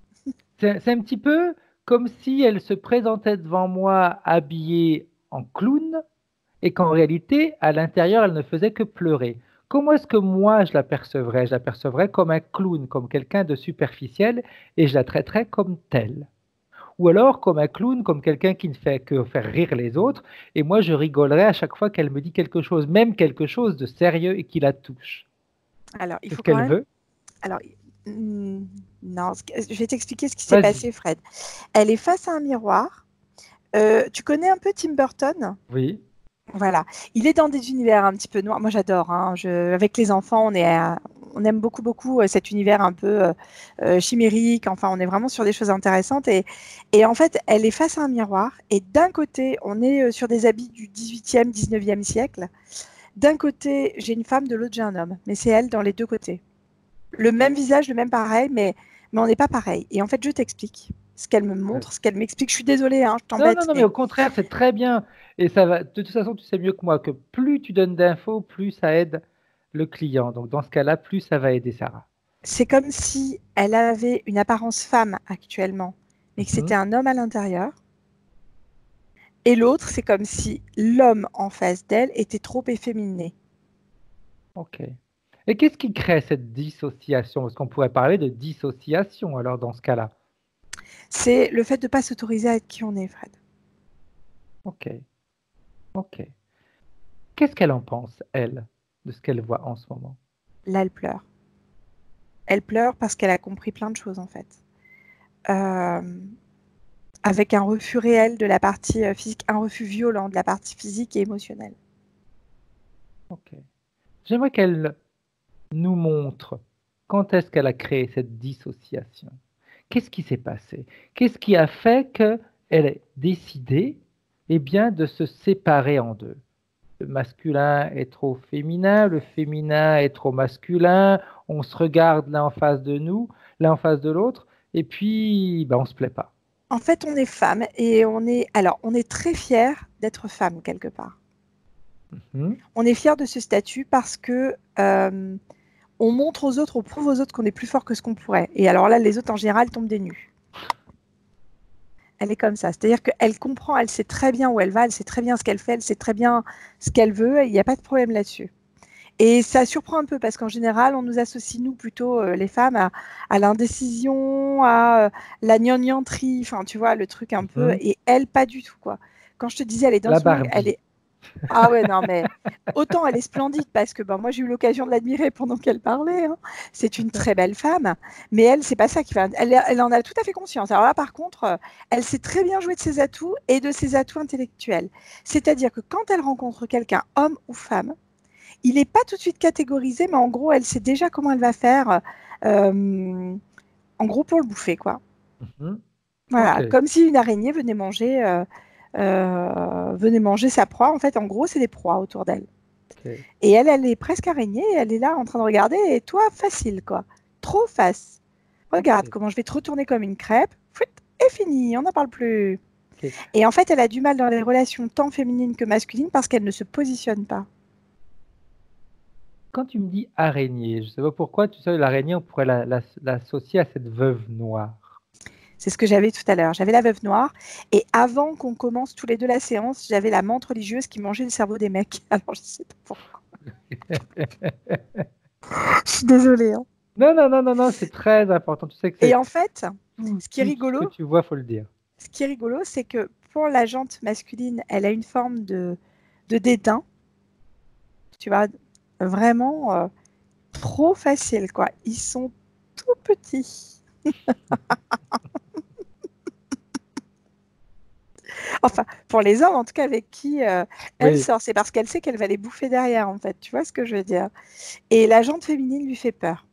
C'est un petit peu comme si elle se présentait devant moi habillée en clown et qu'en réalité, à l'intérieur, elle ne faisait que pleurer. Comment est-ce que moi je la percevrais? Je la percevrais comme un clown, comme quelqu'un de superficiel, et je la traiterais comme telle. Ou alors comme un clown, comme quelqu'un qui ne fait que faire rire les autres, et moi je rigolerais à chaque fois qu'elle me dit quelque chose, même quelque chose de sérieux et qui la touche. Alors, il C'est faut ce qu'elle quand même... veut. Alors, non, je vais t'expliquer ce qui s'est passé, Fred. Elle est face à un miroir. Tu connais un peu Tim Burton? Oui. Voilà. Il est dans des univers un petit peu noirs. Moi, j'adore. Hein. Avec les enfants, on aime beaucoup, beaucoup cet univers un peu chimérique. Enfin, on est vraiment sur des choses intéressantes. Et en fait, elle est face à un miroir. Et d'un côté, on est sur des habits du 18e, 19e siècle. D'un côté, j'ai une femme, de l'autre, j'ai un homme. Mais c'est elle dans les deux côtés. Le même visage, le même pareil, mais on n'est pas pareil. Et en fait, je t'explique ce qu'elle me montre, ce qu'elle m'explique. Je suis désolée, hein, je t'embête. Non, mais au contraire, c'est très bien. Et ça va. De toute façon, tu sais mieux que moi que plus tu donnes d'infos, plus ça aide le client. Donc dans ce cas-là, plus ça va aider Sarah. C'est comme si elle avait une apparence femme actuellement, mais que c'était un homme à l'intérieur. Et l'autre, c'est comme si l'homme en face d'elle était trop efféminé. Ok. Et qu'est-ce qui crée cette dissociation? Parce qu'on pourrait parler de dissociation alors dans ce cas-là. C'est le fait de ne pas s'autoriser à être qui on est, Fred. Ok. Ok. Qu'est-ce qu'elle en pense, elle, de ce qu'elle voit en ce moment? Là, elle pleure. Elle pleure parce qu'elle a compris plein de choses, en fait. Euh, avec un refus réel de la partie physique, un refus violent de la partie physique et émotionnelle. Ok. J'aimerais qu'elle nous montre quand est-ce qu'elle a créé cette dissociation. Qu'est-ce qui s'est passé? Qu'est-ce qui a fait qu'elle ait décidé de se séparer en deux? Le masculin est trop féminin, le féminin est trop masculin, on se regarde l'un en face de nous, l'un en face de l'autre, et puis on se plaît pas. En fait, on est femme et on est très fiers d'être femme quelque part. On est fiers de ce statut parce que on montre aux autres, on prouve aux autres qu'on est plus fort que ce qu'on pourrait. Et alors là, les autres en général tombent des nues. Elle est comme ça, c'est-à-dire qu'elle comprend, elle sait très bien où elle va, elle sait très bien ce qu'elle fait, elle sait très bien ce qu'elle veut, et il n'y a pas de problème là-dessus. Et ça surprend un peu parce qu'en général, on nous associe, nous, plutôt les femmes, à l'indécision, à la gnangnaterie, enfin, tu vois, le truc un peu, et elle, pas du tout, quoi. Quand je te disais, elle est dans La son monde, Barbie. elle est... Ah ouais, non, mais autant elle est splendide parce que moi j'ai eu l'occasion de l'admirer pendant qu'elle parlait. Hein. C'est une très belle femme, mais elle, c'est pas ça qui va. Elle en a tout à fait conscience. Alors là, par contre, elle sait très bien jouer de ses atouts et de ses atouts intellectuels. C'est-à-dire que quand elle rencontre quelqu'un, homme ou femme, il n'est pas tout de suite catégorisé, mais en gros, elle sait déjà comment elle va faire. En gros, pour le bouffer, quoi. Voilà, Okay. comme si une araignée venait manger sa proie. En fait, en gros, c'est des proies autour d'elle. Okay. Et elle est presque araignée, elle est là en train de regarder, et toi, facile, quoi. Trop face. Regarde comment je vais te retourner comme une crêpe, et fini, on n'en parle plus. Okay. Et en fait, elle a du mal dans les relations tant féminines que masculines parce qu'elle ne se positionne pas. Quand tu me dis araignée, je ne sais pas pourquoi, tu sais, l'araignée, on pourrait l'associer à cette veuve noire. C'est ce que j'avais tout à l'heure. J'avais la veuve noire. Et avant qu'on commence tous les deux la séance, j'avais la menthe religieuse qui mangeait le cerveau des mecs. Alors, je ne sais pas pourquoi. Je suis désolée. Hein. Non, c'est très important. Tu sais que et en fait, ce qui est rigolo, rigolo, ce que tu vois, faut le dire. Ce qui est rigolo, c'est que pour la jante masculine, elle a une forme de dédain. Tu vois, vraiment trop facile, quoi. Ils sont tout petits. Enfin, pour les hommes, en tout cas, avec qui elle sort, c'est parce qu'elle sait qu'elle va les bouffer derrière, en fait. Tu vois ce que je veux dire? Et la jante féminine lui fait peur.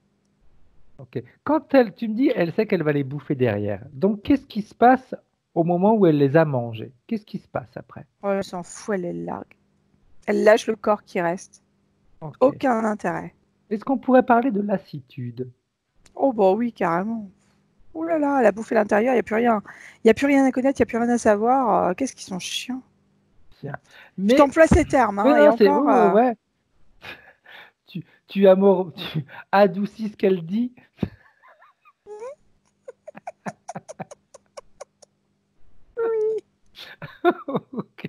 Ok. Quand tu me dis, elle sait qu'elle va les bouffer derrière. Donc, qu'est-ce qui se passe au moment où elle les a mangés? Qu'est-ce qui se passe après? Oh, elle s'en fout, elle les largue. Elle lâche le corps qui reste. Okay. Aucun intérêt. Est-ce qu'on pourrait parler de lassitude? Oh, bah oui, carrément. Oh là là, elle a bouffé l'intérieur, il n'y a plus rien. Il n'y a plus rien à connaître, il n'y a plus rien à savoir. Qu'est-ce qu'ils sont chiants. Mais... Je t'emploie ces termes. Hein, non, et encore, ouais. Tu adoucis ce qu'elle dit. Oui. Ok.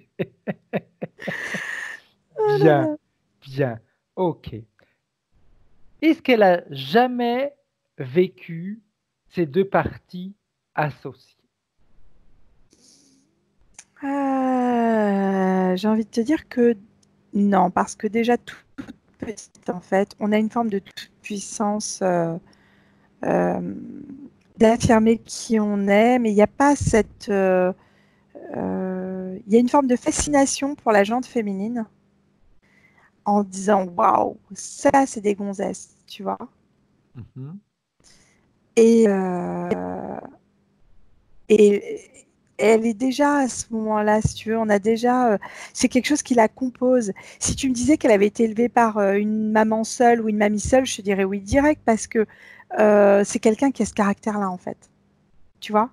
Bien, bien. Ok. Est-ce qu'elle a jamais vécu ces deux parties associées? J'ai envie de te dire que non, parce que déjà toute petite, en fait, on a une forme de toute puissance d'affirmer qui on est, mais il n'y a pas cette... il y a une forme de fascination pour la jante féminine en disant « Waouh, ça, c'est des gonzesses », tu vois. Et elle est déjà à ce moment-là, si tu veux, on a déjà, c'est quelque chose qui la compose. Si tu me disais qu'elle avait été élevée par une maman seule ou une mamie seule, je te dirais oui direct parce que c'est quelqu'un qui a ce caractère-là en fait. Tu vois ?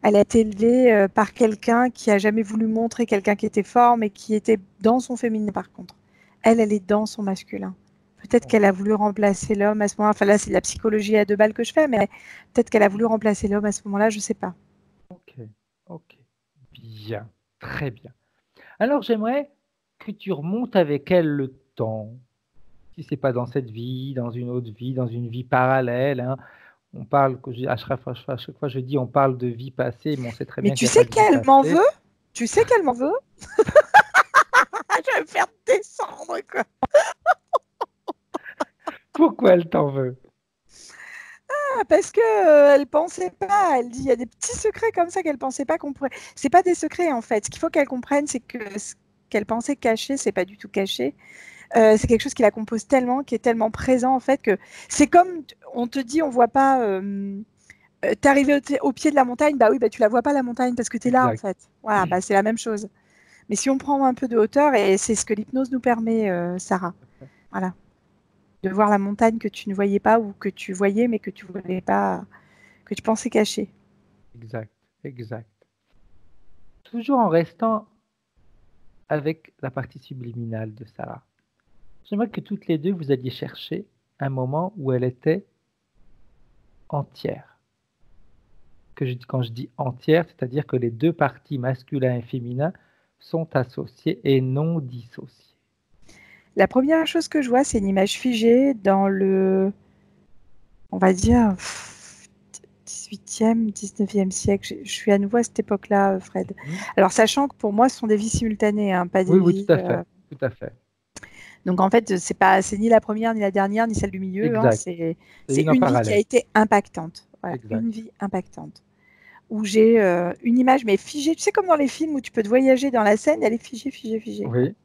Elle a été élevée par quelqu'un qui a jamais voulu montrer quelqu'un qui était fort, mais qui était dans son féminin par contre. Elle est dans son masculin. Peut-être qu'elle a voulu remplacer l'homme à ce moment-là. Enfin là, c'est de la psychologie à 2 balles que je fais, mais peut-être qu'elle a voulu remplacer l'homme à ce moment-là, je sais pas. Ok. Bien. Très bien. Alors, j'aimerais que tu remontes avec elle le temps. Si c'est pas dans cette vie, dans une autre vie, dans une vie parallèle. Hein. On parle, à chaque fois je dis on parle de vie passée, mais on sait très bien qu'il n'y a pas de vie passée. Mais tu sais qu'elle m'en veut? Tu sais qu'elle m'en veut? Je vais me faire descendre, quoi. Pourquoi elle t'en veut? Parce que elle pensait pas. Elle dit il y a des petits secrets comme ça qu'elle pensait pas qu'on pourrait. C'est pas des secrets en fait. Ce qu'il faut qu'elle comprenne, c'est que ce qu'elle pensait caché, c'est pas du tout caché. C'est quelque chose qui la compose tellement, qui est tellement présent en fait que c'est comme on te dit, on voit pas. T'es arrivé au pied de la montagne, bah oui, bah tu la vois pas la montagne parce que t'es là en Exact. fait. Voilà, bah c'est la même chose. Mais si on prend un peu de hauteur, et c'est ce que l'hypnose nous permet, Sarah. Voilà. De voir la montagne que tu ne voyais pas ou que tu voyais mais que tu voulais pas, que tu pensais cachée. Exact. Exact. Toujours en restant avec la partie subliminale de Sarah. J'aimerais que toutes les deux, vous alliez chercher un moment où elle était entière. Quand je dis entière, c'est-à-dire que les deux parties, masculin et féminin, sont associées et non dissociées. La première chose que je vois, c'est une image figée dans le, on va dire, 18e, 19e siècle. Je suis à nouveau à cette époque-là, Fred. Alors, sachant que pour moi, ce sont des vies simultanées, hein, pas des Oui, vies. tout à fait. Tout à fait. Donc, en fait, c'est ni la première, ni la dernière, ni celle du milieu. Hein, Exact. c'est C'est une en une vie qui a parallèle. été impactante. Voilà, Exact. une vie impactante. Où j'ai une image, mais figée. Tu sais, comme dans les films où tu peux te voyager dans la scène, elle est figée, figée, figée. Oui.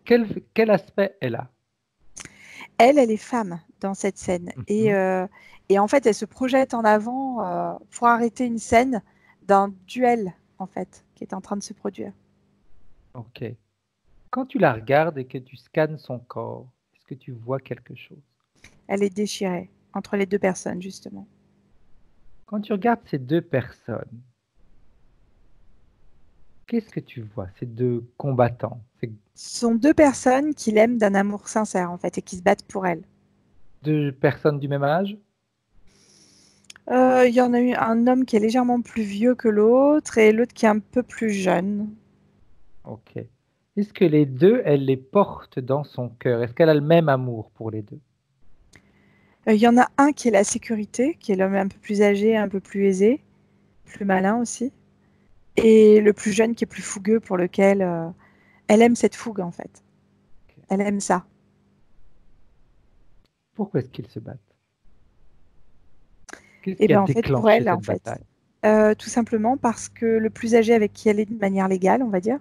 Quel aspect elle a? Elle est femme dans cette scène. Et en fait, elle se projette en avant pour arrêter une scène d'un duel, en fait, qui est en train de se produire. Ok. Quand tu la regardes et que tu scannes son corps, est-ce que tu vois quelque chose? Elle est déchirée entre les deux personnes, justement. Quand tu regardes ces deux personnes, qu'est-ce que tu vois? Ces deux combattants, Ce sont deux personnes qui l'aiment d'un amour sincère, en fait, et qui se battent pour elle. deux personnes du même âge? Il y en a eu un homme qui est légèrement plus vieux que l'autre et l'autre qui est un peu plus jeune. Ok. Est-ce que les deux, elle les porte dans son cœur? Est-ce qu'elle a le même amour pour les deux? Il y en a un qui est la sécurité, qui est l'homme un peu plus âgé, un peu plus aisé, plus malin aussi. Et le plus jeune qui est plus fougueux, pour lequel elle aime cette fougue, en fait. Ok. Elle aime ça. Pourquoi est-ce qu'ils se battent? Qu'est-ce Et qui a bien, en fait, pour déclenché elle, en cette fait, bataille? tout simplement parce que le plus âgé avec qui elle est de manière légale, on va dire,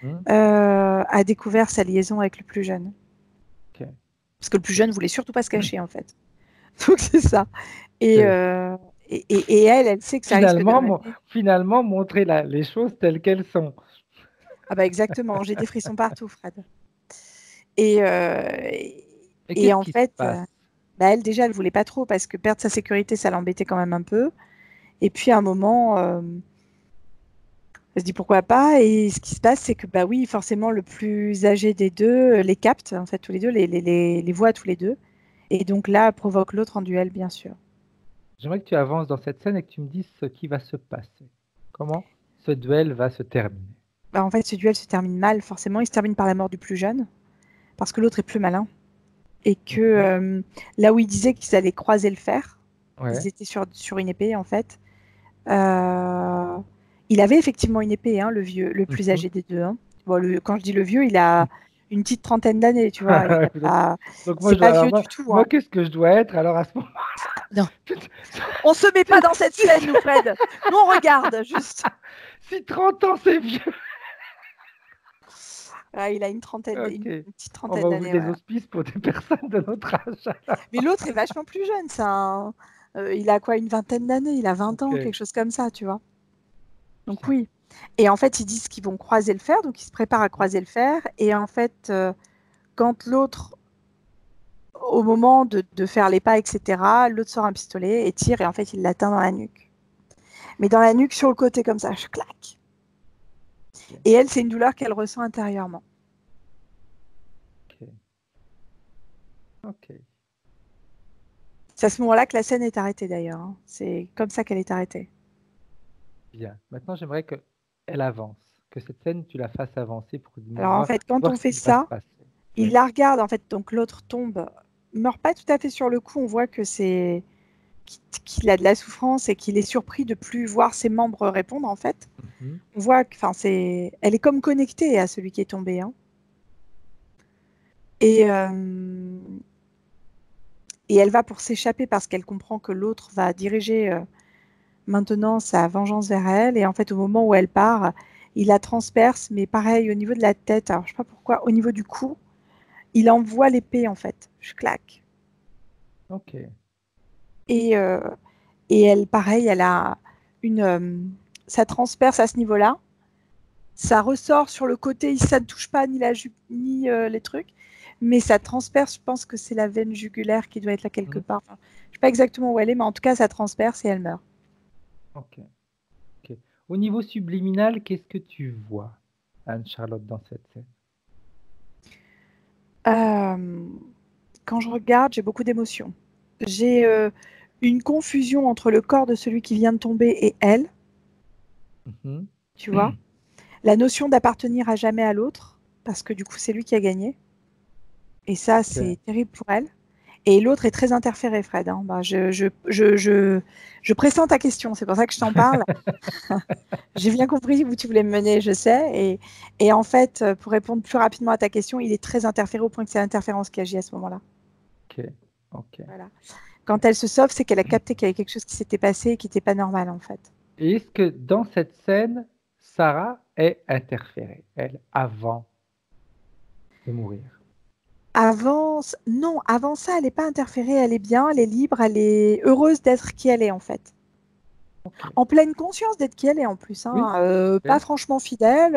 Mhm. a découvert sa liaison avec le plus jeune. Ok. Parce que le plus jeune voulait surtout pas se cacher, en fait. Donc, c'est ça. Et, elle sait que ça risque de ramener. Finalement, montrer les choses telles qu'elles sont. Ah bah exactement, j'ai des frissons partout, Fred. Et, Et et qu'est-ce en qui se fait, passe? bah elle déjà, elle voulait pas trop parce que perdre sa sécurité, ça l'embêtait quand même un peu. Et puis à un moment, elle se dit pourquoi pas. Et ce qui se passe, c'est que bah oui, forcément, le plus âgé des deux les capte, en fait, tous les deux, les voit tous les deux. Et donc là, provoque l'autre en duel, bien sûr. J'aimerais que tu avances dans cette scène et que tu me dises ce qui va se passer. Comment ce duel va se terminer? Bah, en fait, ce duel se termine mal, forcément. Il se termine par la mort du plus jeune, parce que l'autre est plus malin. Et que là où il disait qu'ils allaient croiser le fer, ils Ouais. étaient sur une épée, en fait. Il avait effectivement une épée, hein, le vieux, le plus âgé des deux. Hein. Bon, quand je dis le vieux, il a une petite trentaine d'années, tu vois. Donc C'est pas vieux moi, du tout. Hein. qu'est-ce que je dois être alors à ce moment? Non. On se met pas dans cette scène, nous, Fred. Nous, on regarde, juste. Si 30 ans c'est vieux. Ah, il a une petite On trentaine va ouvrir d'années. des hospices pour des personnes de notre âge. Mais l'autre est vachement plus jeune, ça. Hein. Il a quoi, une vingtaine d'années? Il a 20 ans, quelque chose comme ça, tu vois. Donc Bien. oui. Et en fait, ils disent qu'ils vont croiser le fer, donc ils se préparent à croiser le fer. Et en fait, quand l'autre, au moment de faire les pas, etc., l'autre sort un pistolet et tire, et en fait, il l'atteint dans la nuque. Mais dans la nuque, sur le côté, comme ça, je claque. Et elle, c'est une douleur qu'elle ressent intérieurement. Ok. C'est à ce moment-là que la scène est arrêtée, d'ailleurs. Hein. C'est comme ça qu'elle est arrêtée. Bien. Maintenant, j'aimerais qu'elle avance, que cette scène, tu la fasses avancer pour Alors, en fait, quand voir on ce fait qui va se ça, passer. il Oui. la regarde, en fait, donc l'autre tombe, meurt pas tout à fait sur le coup, on voit que c'est qu'il a de la souffrance et qu'il est surpris de plus voir ses membres répondre, en fait. On voit que, elle est comme connectée à celui qui est tombé. Hein. Et, euh, et elle va pour s'échapper parce qu'elle comprend que l'autre va diriger maintenant sa vengeance vers elle. Et en fait, au moment où elle part, il la transperce, mais pareil, au niveau de la tête, alors je sais pas pourquoi, au niveau du cou, il envoie l'épée en fait. Je claque. Ok. Et, euh, et elle, pareil, elle a une. Ça transperce à ce niveau-là. Ça ressort sur le côté, ça ne touche pas ni la jupe ni les trucs, mais ça transperce. Je pense que c'est la veine jugulaire qui doit être là quelque Mhm. part. Enfin, je ne sais pas exactement où elle est, mais en tout cas, ça transperce et elle meurt. Ok. Ok. Au niveau subliminal, qu'est-ce que tu vois, Anne-Charlotte, dans cette scène? Euh, Quand je regarde, j'ai beaucoup d'émotions. J'ai une confusion entre le corps de celui qui vient de tomber et elle, Mhm. tu vois. La notion d'appartenir à jamais à l'autre, parce que du coup, c'est lui qui a gagné. Et ça, Ok. c'est terrible pour elle. Et l'autre est très interféré, Fred, hein. Bah, je pressens ta question, c'est pour ça que je t'en parle. J'ai bien compris où tu voulais me mener, je sais. Et en fait, pour répondre plus rapidement à ta question, il est très interféré au point que c'est l'interférence qui agit à ce moment-là. Ok. Ok. Voilà. Quand elle se sauve, c'est qu'elle a capté qu'il y avait quelque chose qui s'était passé et qui n'était pas normal, en fait. Et est-ce que dans cette scène, Sarah est interférée, elle, avant de mourir? Non, avant ça, elle n'est pas interférée, elle est bien, elle est libre, elle est heureuse d'être qui elle est, en fait. Ok. En pleine conscience d'être qui elle est, en plus, Oui. hein. Pas Ok. franchement fidèle,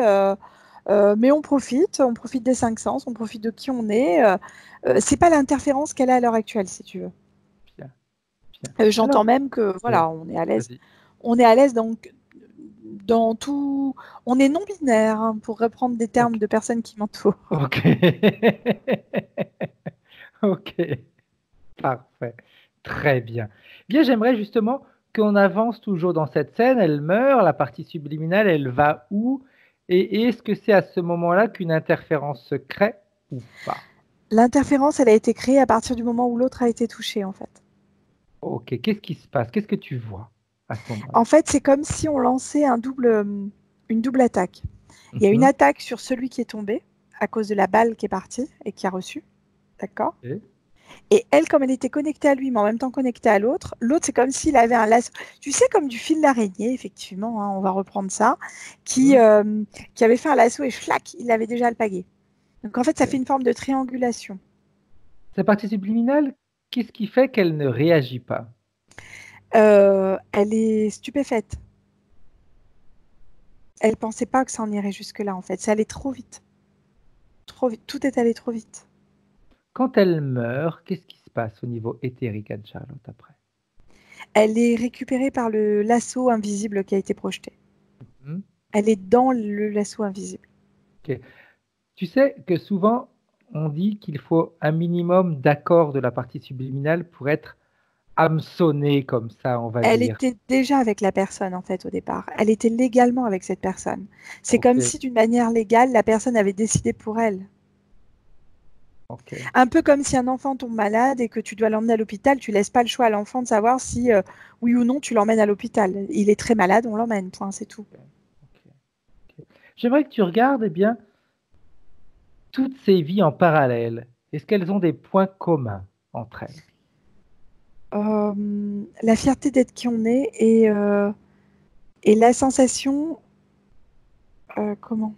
mais on profite des cinq sens, on profite de qui on est. C'est pas l'interférence qu'elle a à l'heure actuelle, si tu veux. Bien. Bien. J'entends Alors, même que oui. voilà, on est à l'aise. Vas-y. On est à l'aise dans tout. On est non binaire, hein, pour reprendre des Ok. termes de personnes qui m'entourent. Ok. Ok. Parfait. Très bien. Bien, j'aimerais justement qu'on avance toujours dans cette scène. Elle meurt, la partie subliminale, elle va où? Et est-ce que c'est à ce moment-là qu'une interférence se crée ou pas? L'interférence, elle a été créée à partir du moment où l'autre a été touché, en fait. Ok. Qu'est-ce qui se passe? Qu'est-ce que tu vois à ce En moment-là? fait, c'est comme si on lançait une double attaque. Il y a une Mhm. attaque sur celui qui est tombé à cause de la balle qui est partie et qui a reçu. D'accord? Ok. Et elle, comme elle était connectée à lui, mais en même temps connectée à l'autre, l'autre, c'est comme s'il avait un lasso. Tu sais, comme du fil d'araignée, effectivement, hein, on va reprendre ça, qui, Mhm. euh, qui avait fait un lasso et flac, il avait déjà alpagué. Donc en fait, ça fait Ok. une forme de triangulation. Cette partie subliminale, qu'est-ce qui fait qu'elle ne réagit pas? Elle est stupéfaite. Elle pensait pas que ça en irait jusque-là, en fait. Ça allait trop vite. Trop vite. Tout est allé trop vite. Quand elle meurt, qu'est-ce qui se passe au niveau éthérique, Anne-Charlotte, après? Elle est récupérée par le lasso invisible qui a été projeté. Hmm. Elle est dans le lasso invisible. Ok. Tu sais que souvent, on dit qu'il faut un minimum d'accord de la partie subliminale pour être hameçonné comme ça, on va Elle dire. était déjà avec la personne, en fait, au départ. Elle était légalement avec cette personne. C'est Ok, comme si, d'une manière légale, la personne avait décidé pour elle. ok, Un peu comme si un enfant tombe malade et que tu dois l'emmener à l'hôpital, tu laisses pas le choix à l'enfant de savoir si, oui ou non, tu l'emmènes à l'hôpital. Il est très malade, on l'emmène, point, c'est tout. ok, ok. J'aimerais que tu regardes, eh bien, toutes ces vies en parallèle. Est-ce qu'elles ont des points communs entre elles? La fierté d'être qui on est et la sensation, comment?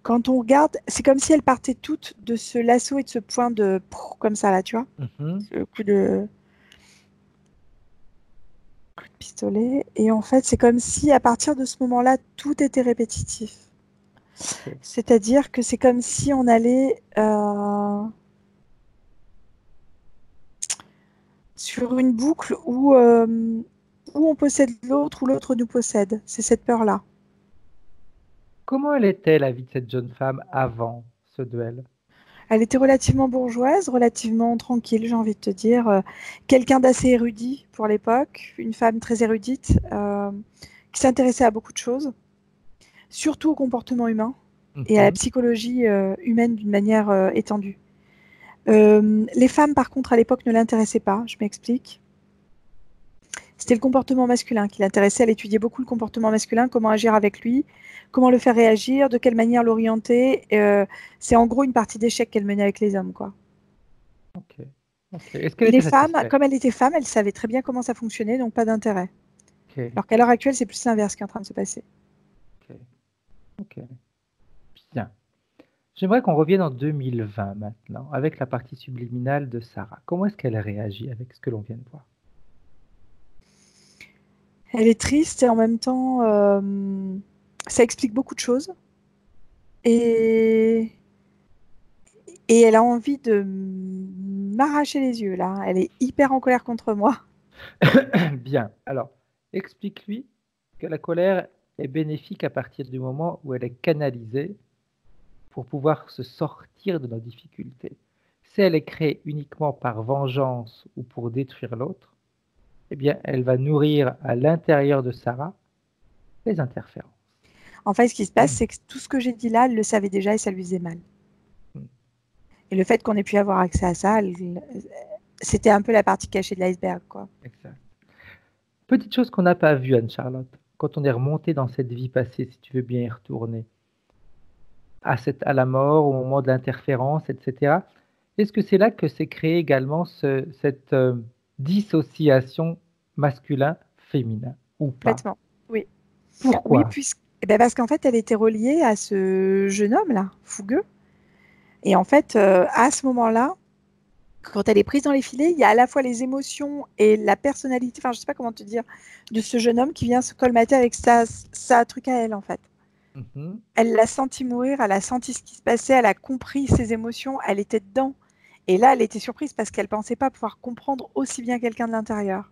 Quand on regarde, c'est comme si elles partaient toutes de ce lasso et de ce point de comme ça là, tu vois, Mhm. le coup de pistolet. Et en fait, c'est comme si à partir de ce moment-là, tout était répétitif. Ok. C'est-à-dire que c'est comme si on allait sur une boucle où on possède l'autre, ou l'autre nous possède. C'est cette peur-là. Comment elle était, la vie de cette jeune femme avant ce duel? Elle était relativement bourgeoise, relativement tranquille, j'ai envie de te dire. Quelqu'un d'assez érudit pour l'époque, une femme très érudite, qui s'intéressait à beaucoup de choses, surtout au comportement humain et à la Mhm. psychologie humaine d'une manière étendue. Les femmes, par contre, à l'époque, ne l'intéressaient pas, je m'explique. C'était le comportement masculin qui l'intéressait. Elle étudiait beaucoup le comportement masculin, comment agir avec lui, comment le faire réagir, de quelle manière l'orienter. C'est en gros une partie d'échecs qu'elle menait avec les hommes, quoi. Ok. Ok. Est-ce qu'elle Les était femmes, satisfaite? comme elle était femme, elle savait très bien comment ça fonctionnait, donc pas d'intérêt. Ok. Alors qu'à l'heure actuelle, c'est plus l'inverse qui est en train de se passer. Ok. Ok. Bien. J'aimerais qu'on revienne en 2020 maintenant, avec la partie subliminale de Sarah. Comment est-ce qu'elle réagit avec ce que l'on vient de voir? Elle est triste et en même temps, ça explique beaucoup de choses. Et, et elle a envie de m'arracher les yeux, là. Elle est hyper en colère contre moi. Bien. Alors, explique-lui que la colère est bénéfique à partir du moment où elle est canalisée pour pouvoir se sortir de nos difficultés. Si elle est créée uniquement par vengeance ou pour détruire l'autre, eh bien, elle va nourrir à l'intérieur de Sarah les interférences. En fait, ce qui se passe, c'est que tout ce que j'ai dit là, elle le savait déjà et ça lui faisait mal. Mm. Et le fait qu'on ait pu avoir accès à ça, c'était un peu la partie cachée de l'iceberg, quoi. Exact. Petite chose qu'on n'a pas vue, Anne-Charlotte, quand on est remonté dans cette vie passée, si tu veux bien y retourner, à la mort, au moment de l'interférence, etc. Est-ce que c'est là que s'est créé également cette dissociation masculin-féminin ou pas? Complètement. Oui. Oui, Pourquoi? eh ben parce qu'en fait, elle était reliée à ce jeune homme-là, fougueux. Et en fait, à ce moment-là, quand elle est prise dans les filets, il y a à la fois les émotions et la personnalité, enfin, je sais pas comment te dire, de ce jeune homme qui vient se colmater avec sa truc à elle, en fait. Mhm. Elle l'a senti mourir, elle a senti ce qui se passait, elle a compris ses émotions, elle était dedans. Et là, elle était surprise parce qu'elle pensait pas pouvoir comprendre aussi bien quelqu'un de l'intérieur.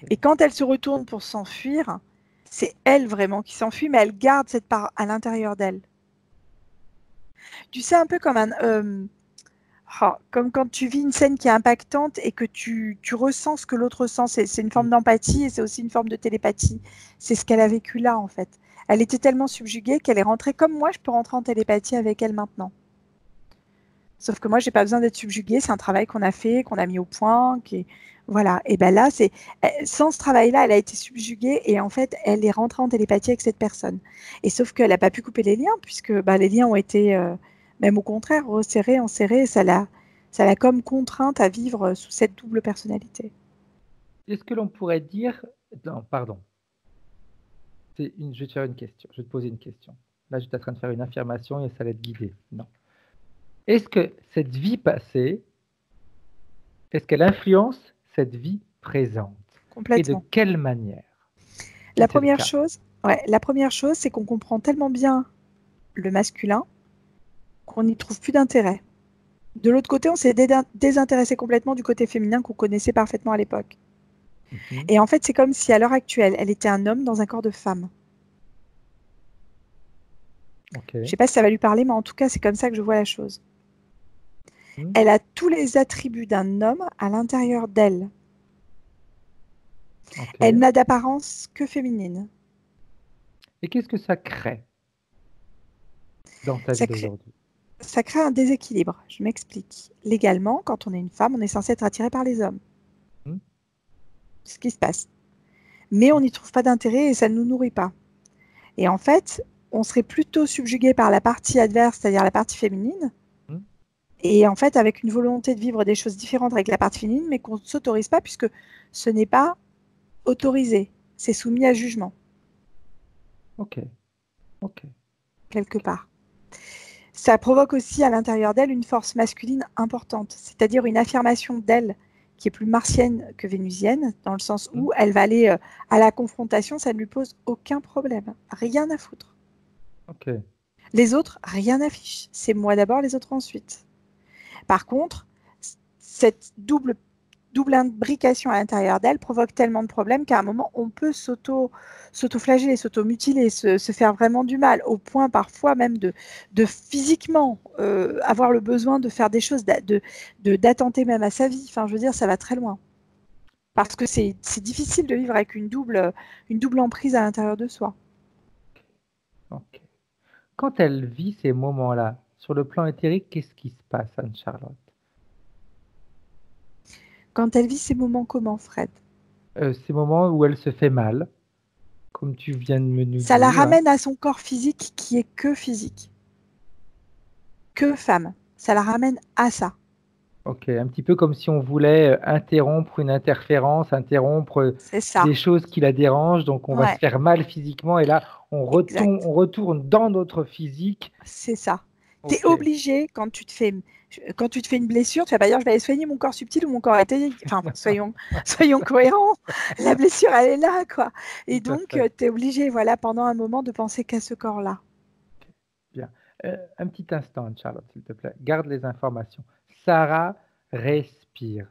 Et quand elle se retourne pour s'enfuir, c'est elle vraiment qui s'enfuit, mais elle garde cette part à l'intérieur d'elle. Tu sais, un peu comme comme quand tu vis une scène qui est impactante et que tu ressens ce que l'autre ressent. C'est une forme d'empathie et c'est aussi une forme de télépathie. C'est ce qu'elle a vécu là, en fait. Elle était tellement subjuguée qu'elle est rentrée comme moi, je peux rentrer en télépathie avec elle maintenant. Sauf que moi, j'ai pas besoin d'être subjuguée. C'est un travail qu'on a fait, qu'on a mis au point, voilà. Et ben là, sans ce travail-là, elle a été subjuguée et en fait, elle est rentrée en télépathie avec cette personne. Et sauf qu'elle n'a pas pu couper les liens puisque les liens ont été, même au contraire, resserrés, enserrés. Ça l'a comme contrainte à vivre sous cette double personnalité. Est-ce que l'on pourrait dire... Non, pardon. Je vais te faire une question. Je vais te poser une question. Là, je suis en train de faire une affirmation et ça va être guidé. Non. Est-ce que cette vie passée, est-ce qu'elle influence cette vie présente? Et de Complètement. quelle manière? Si La c'est le première cas. chose, la première chose, c'est qu'on comprend tellement bien le masculin qu'on n'y trouve plus d'intérêt. De l'autre côté, on s'est désintéressé complètement du côté féminin qu'on connaissait parfaitement à l'époque. Mhm. Et en fait, c'est comme si à l'heure actuelle, elle était un homme dans un corps de femme. Ok. Je ne sais pas si ça va lui parler, mais en tout cas, c'est comme ça que je vois la chose. Mhm. Elle a tous les attributs d'un homme à l'intérieur d'elle. Ok. Elle n'a d'apparence que féminine. Et qu'est-ce que ça crée dans ta vie Ça crée, d'aujourd'hui? ça crée un déséquilibre. Je m'explique. Légalement, quand on est une femme, on est censé être attiré par les hommes. Mhm. C'est ce qui se passe. Mais on n'y trouve pas d'intérêt et ça ne nous nourrit pas. Et en fait, on serait plutôt subjugué par la partie adverse, c'est-à-dire la partie féminine, Mhm. et en fait avec une volonté de vivre des choses différentes avec la partie féminine, mais qu'on ne s'autorise pas puisque ce n'est pas autorisé, c'est soumis à jugement, Ok. Ok. quelque part. Ça provoque aussi à l'intérieur d'elle une force masculine importante, c'est-à-dire une affirmation d'elle qui est plus martienne que vénusienne, dans le sens Mhm. où elle va aller à la confrontation, ça ne lui pose aucun problème, rien à foutre. Ok. Les autres, rien à fiche, c'est moi d'abord, les autres ensuite. Par contre, cette double imbrication à l'intérieur d'elle provoque tellement de problèmes qu'à un moment, on peut s'auto-flageller, s'auto-mutiler, se faire vraiment du mal, au point parfois même de physiquement avoir le besoin de faire des choses, d'attenter même à sa vie. Enfin, je veux dire, ça va très loin. Parce que c'est difficile de vivre avec une double emprise à l'intérieur de soi. Ok. Quand elle vit ces moments-là, sur le plan éthérique, qu'est-ce qui se passe, Anne-Charlotte? Quand elle vit ces moments comment, Fred? ces moments où elle se fait mal, comme tu viens de me nous Ça la dire. ramène à son corps physique qui est que physique, que femme. Ça la ramène à ça. Ok, un petit peu comme si on voulait interrompre une interférence, interrompre C'est ça. des choses qui la dérangent, donc on va se Ouais, faire mal physiquement, et là exact. on retourne dans notre physique. C'est ça. Tu es Ok, obligé, quand tu te fais une blessure, tu vas pas dire je vais aller soigner mon corps subtil ou mon corps éthérique. Enfin, soyons cohérents. La blessure, elle est là, quoi. Et tout à donc, fait. tu es obligé, voilà, pendant un moment, de penser qu'à ce corps-là. Bien. Un petit instant, Charlotte, s'il te plaît. Garde les informations. Sarah, respire.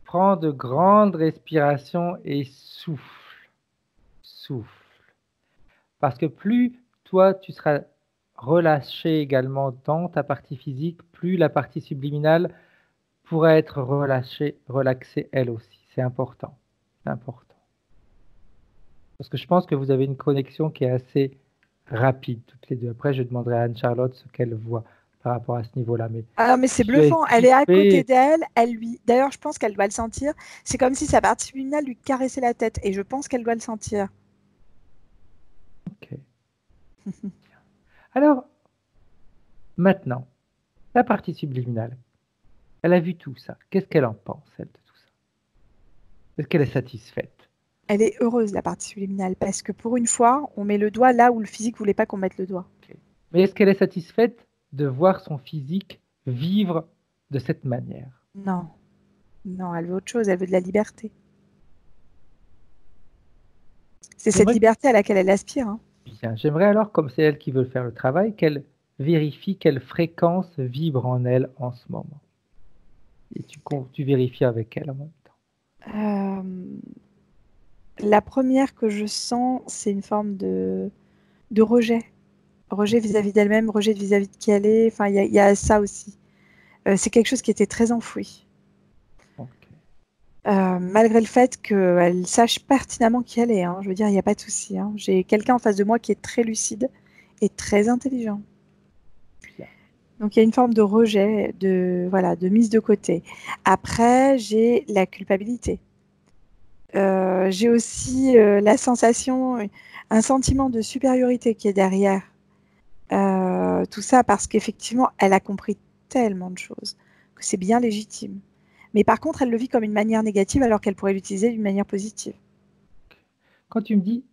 Prends de grandes respirations et souffle. Souffle. Parce que plus toi, tu seras relâché également dans ta partie physique, plus la partie subliminale pourra être relâchée, relaxée elle aussi. C'est important. C'est important. Parce que je pense que vous avez une connexion qui est assez rapide, toutes les deux. Après, je demanderai à Anne-Charlotte ce qu'elle voit par rapport à ce niveau-là. Mais Alors, mais c'est tu as bluffant. Elle est à côté crispé. d'elle. D'ailleurs, je pense qu'elle doit le sentir. C'est comme si sa partie subliminale lui caressait la tête. Et je pense qu'elle doit le sentir. Ok. Alors, maintenant, la partie subliminale, elle a vu tout ça. Qu'est-ce qu'elle en pense, elle, de tout ça? Est-ce qu'elle est satisfaite? Elle est heureuse, la partie subliminale, parce que pour une fois, on met le doigt là où le physique voulait pas qu'on mette le doigt. Ok. Mais est-ce qu'elle est satisfaite de voir son physique vivre de cette manière? Non, non, elle veut autre chose. Elle veut de la liberté. C'est cette J'aimerais liberté à laquelle elle aspire, hein. bien. J'aimerais alors, comme c'est elle qui veut faire le travail, qu'elle vérifie quelle fréquence vibre en elle en ce moment. Et tu vérifies avec elle en même temps. Euh, la première que je sens, c'est une forme de rejet. Rejet vis-à-vis d'elle-même, rejet vis-à-vis de qui elle est. Enfin, il y a ça aussi. C'est quelque chose qui était très enfoui. Ok. Malgré le fait qu'elle sache pertinemment qui elle est, hein. Je veux dire, il n'y a pas de souci, hein. J'ai quelqu'un en face de moi qui est très lucide et très intelligent. Bien. Donc il y a une forme de rejet, voilà, de mise de côté. Après, j'ai la culpabilité. J'ai aussi la sensation, un sentiment de supériorité qui est derrière. Tout ça parce qu'effectivement, elle a compris tellement de choses que c'est bien légitime. Mais par contre, elle le vit comme une manière négative alors qu'elle pourrait l'utiliser d'une manière positive. Quand tu me dis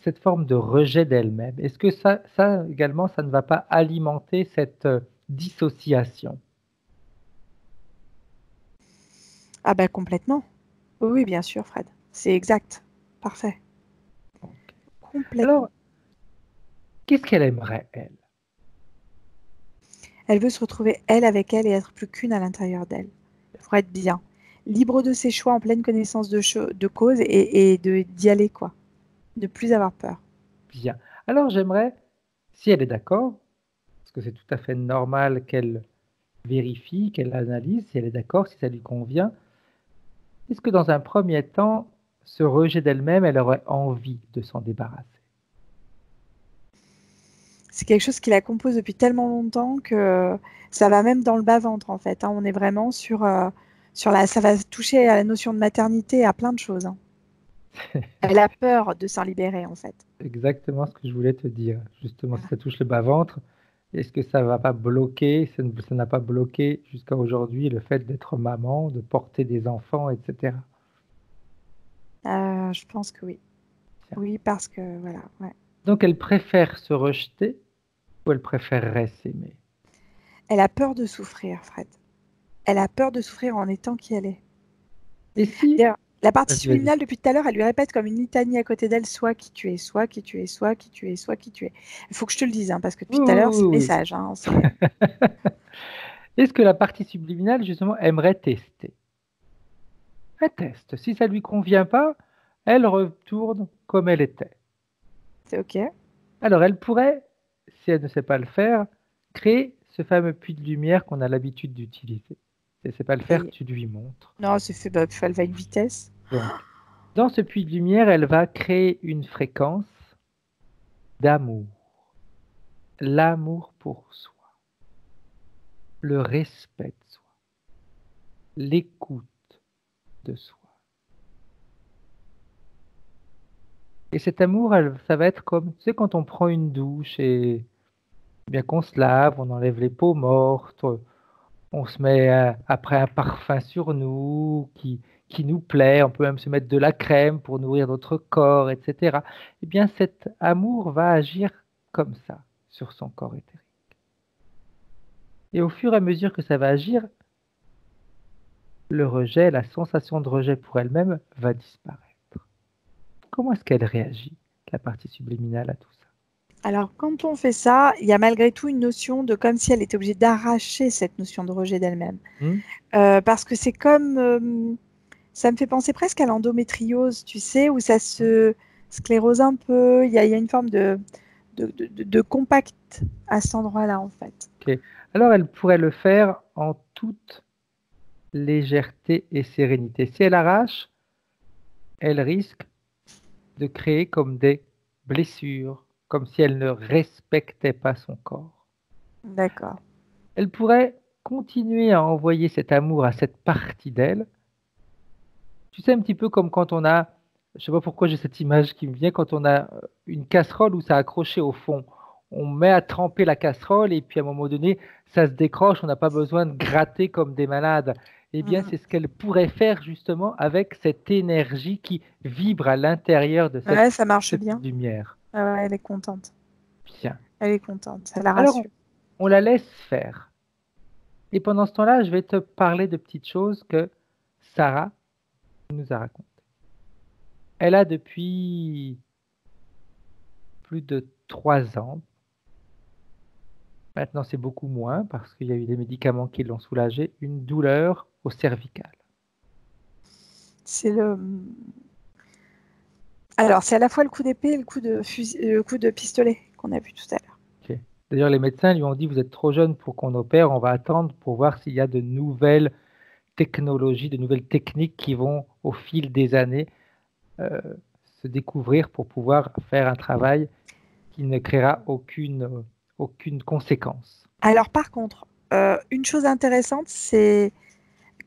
cette forme de rejet d'elle-même, est-ce que ça également, ça ne va pas alimenter cette dissociation? Ah bah complètement. Oui, oui, bien sûr, Fred. C'est exact. Parfait. Ok. Complètement. Alors, qu'est-ce qu'elle aimerait, elle? Elle veut se retrouver elle avec elle et être plus qu'une à l'intérieur d'elle. Pour être bien. Libre de ses choix, en pleine connaissance de cause et d'y aller, quoi. De plus avoir peur. Bien. Alors, j'aimerais, si elle est d'accord, parce que c'est tout à fait normal qu'elle vérifie, qu'elle analyse, si elle est d'accord, si ça lui convient, est-ce que dans un premier temps, ce rejet d'elle-même, elle aurait envie de s'en débarrasser? C'est quelque chose qui la compose depuis tellement longtemps que ça va même dans le bas-ventre, en fait, hein. On est vraiment ça va toucher à la notion de maternité, à plein de choses, hein. Elle a peur de s'en libérer, en fait. Exactement ce que je voulais te dire. Justement, si ça touche le bas-ventre, est-ce que ça va pas bloquer, ça n'a pas bloqué jusqu'à aujourd'hui le fait d'être maman, de porter des enfants, etc. Je pense que oui. Tiens. Oui, parce que voilà, ouais. Donc elle préfère se rejeter ou elle préférerait s'aimer? Elle a peur de souffrir, Fred. Elle a peur de souffrir en étant qui elle est. Et si, D'ailleurs, la partie vas-y, vas-y. subliminale, depuis tout à l'heure, elle lui répète comme une litanie à côté d'elle, soit qui tu es, soit qui tu es, soit qui tu es, soit qui tu es. Il faut que je te le dise, hein, parce que Oui, depuis tout à l'heure, c'est le oui, message, hein, oui. Est-ce que la partie subliminale, justement, aimerait tester? Elle teste. Si ça lui convient pas, elle retourne comme elle était. c'est OK. Alors, elle pourrait, si elle ne sait pas le faire, créer ce fameux puits de lumière qu'on a l'habitude d'utiliser. Si elle ne sait pas le faire, Et... tu lui montres. Non, c'est fait, bah, elle va à une vitesse. Donc, dans ce puits de lumière, elle va créer une fréquence d'amour. L'amour pour soi, le respect de soi, l'écoute de soi. Et cet amour, ça va être comme, tu sais, quand on prend une douche et bien qu'on se lave, on enlève les peaux mortes, on se met après un parfum sur nous qui nous plaît, on peut même se mettre de la crème pour nourrir notre corps, etc. Eh bien, cet amour va agir comme ça sur son corps éthérique. Et au fur et à mesure que ça va agir, le rejet, la sensation de rejet pour elle-même va disparaître. Comment est-ce qu'elle réagit, la partie subliminale, à tout ça? Alors, quand on fait ça, il y a malgré tout une notion de comme si elle était obligée d'arracher cette notion de rejet d'elle-même. Hmm. Parce que c'est comme, ça me fait penser presque à l'endométriose, tu sais, où ça se sclérose un peu, il y a une forme de compact à cet endroit-là, en fait. Ok. Alors, elle pourrait le faire en toute légèreté et sérénité. Si elle arrache, elle risque de créer comme des blessures, comme si elle ne respectait pas son corps. D'accord. Elle pourrait continuer à envoyer cet amour à cette partie d'elle. Tu sais, un petit peu comme quand on a, je sais pas pourquoi j'ai cette image qui me vient, quand on a une casserole où ça a accroché au fond. On met à tremper la casserole et puis à un moment donné, ça se décroche, on n'a pas besoin de gratter comme des malades. Eh bien, c'est ce qu'elle pourrait faire justement avec cette énergie qui vibre à l'intérieur de cette Ouais, ça marche petite bien. lumière. Ah ouais, elle est contente. Bien. Elle est contente, ça la Alors, rassure. on la laisse faire. Et pendant ce temps-là, je vais te parler de petites choses que Sarah nous a racontées. Elle a depuis plus de 3 ans. Maintenant, c'est beaucoup moins parce qu'il y a eu des médicaments qui l'ont soulagée. Une douleur au cervical. C'est le. Alors, c'est à la fois le coup d'épée et le coup de pistolet qu'on a vu tout à l'heure. Ok. D'ailleurs, les médecins lui ont dit, vous êtes trop jeune pour qu'on opère, on va attendre pour voir s'il y a de nouvelles technologies, de nouvelles techniques qui vont, au fil des années, euh, se découvrir pour pouvoir faire un travail qui ne créera aucune conséquence. Alors, par contre, une chose intéressante, c'est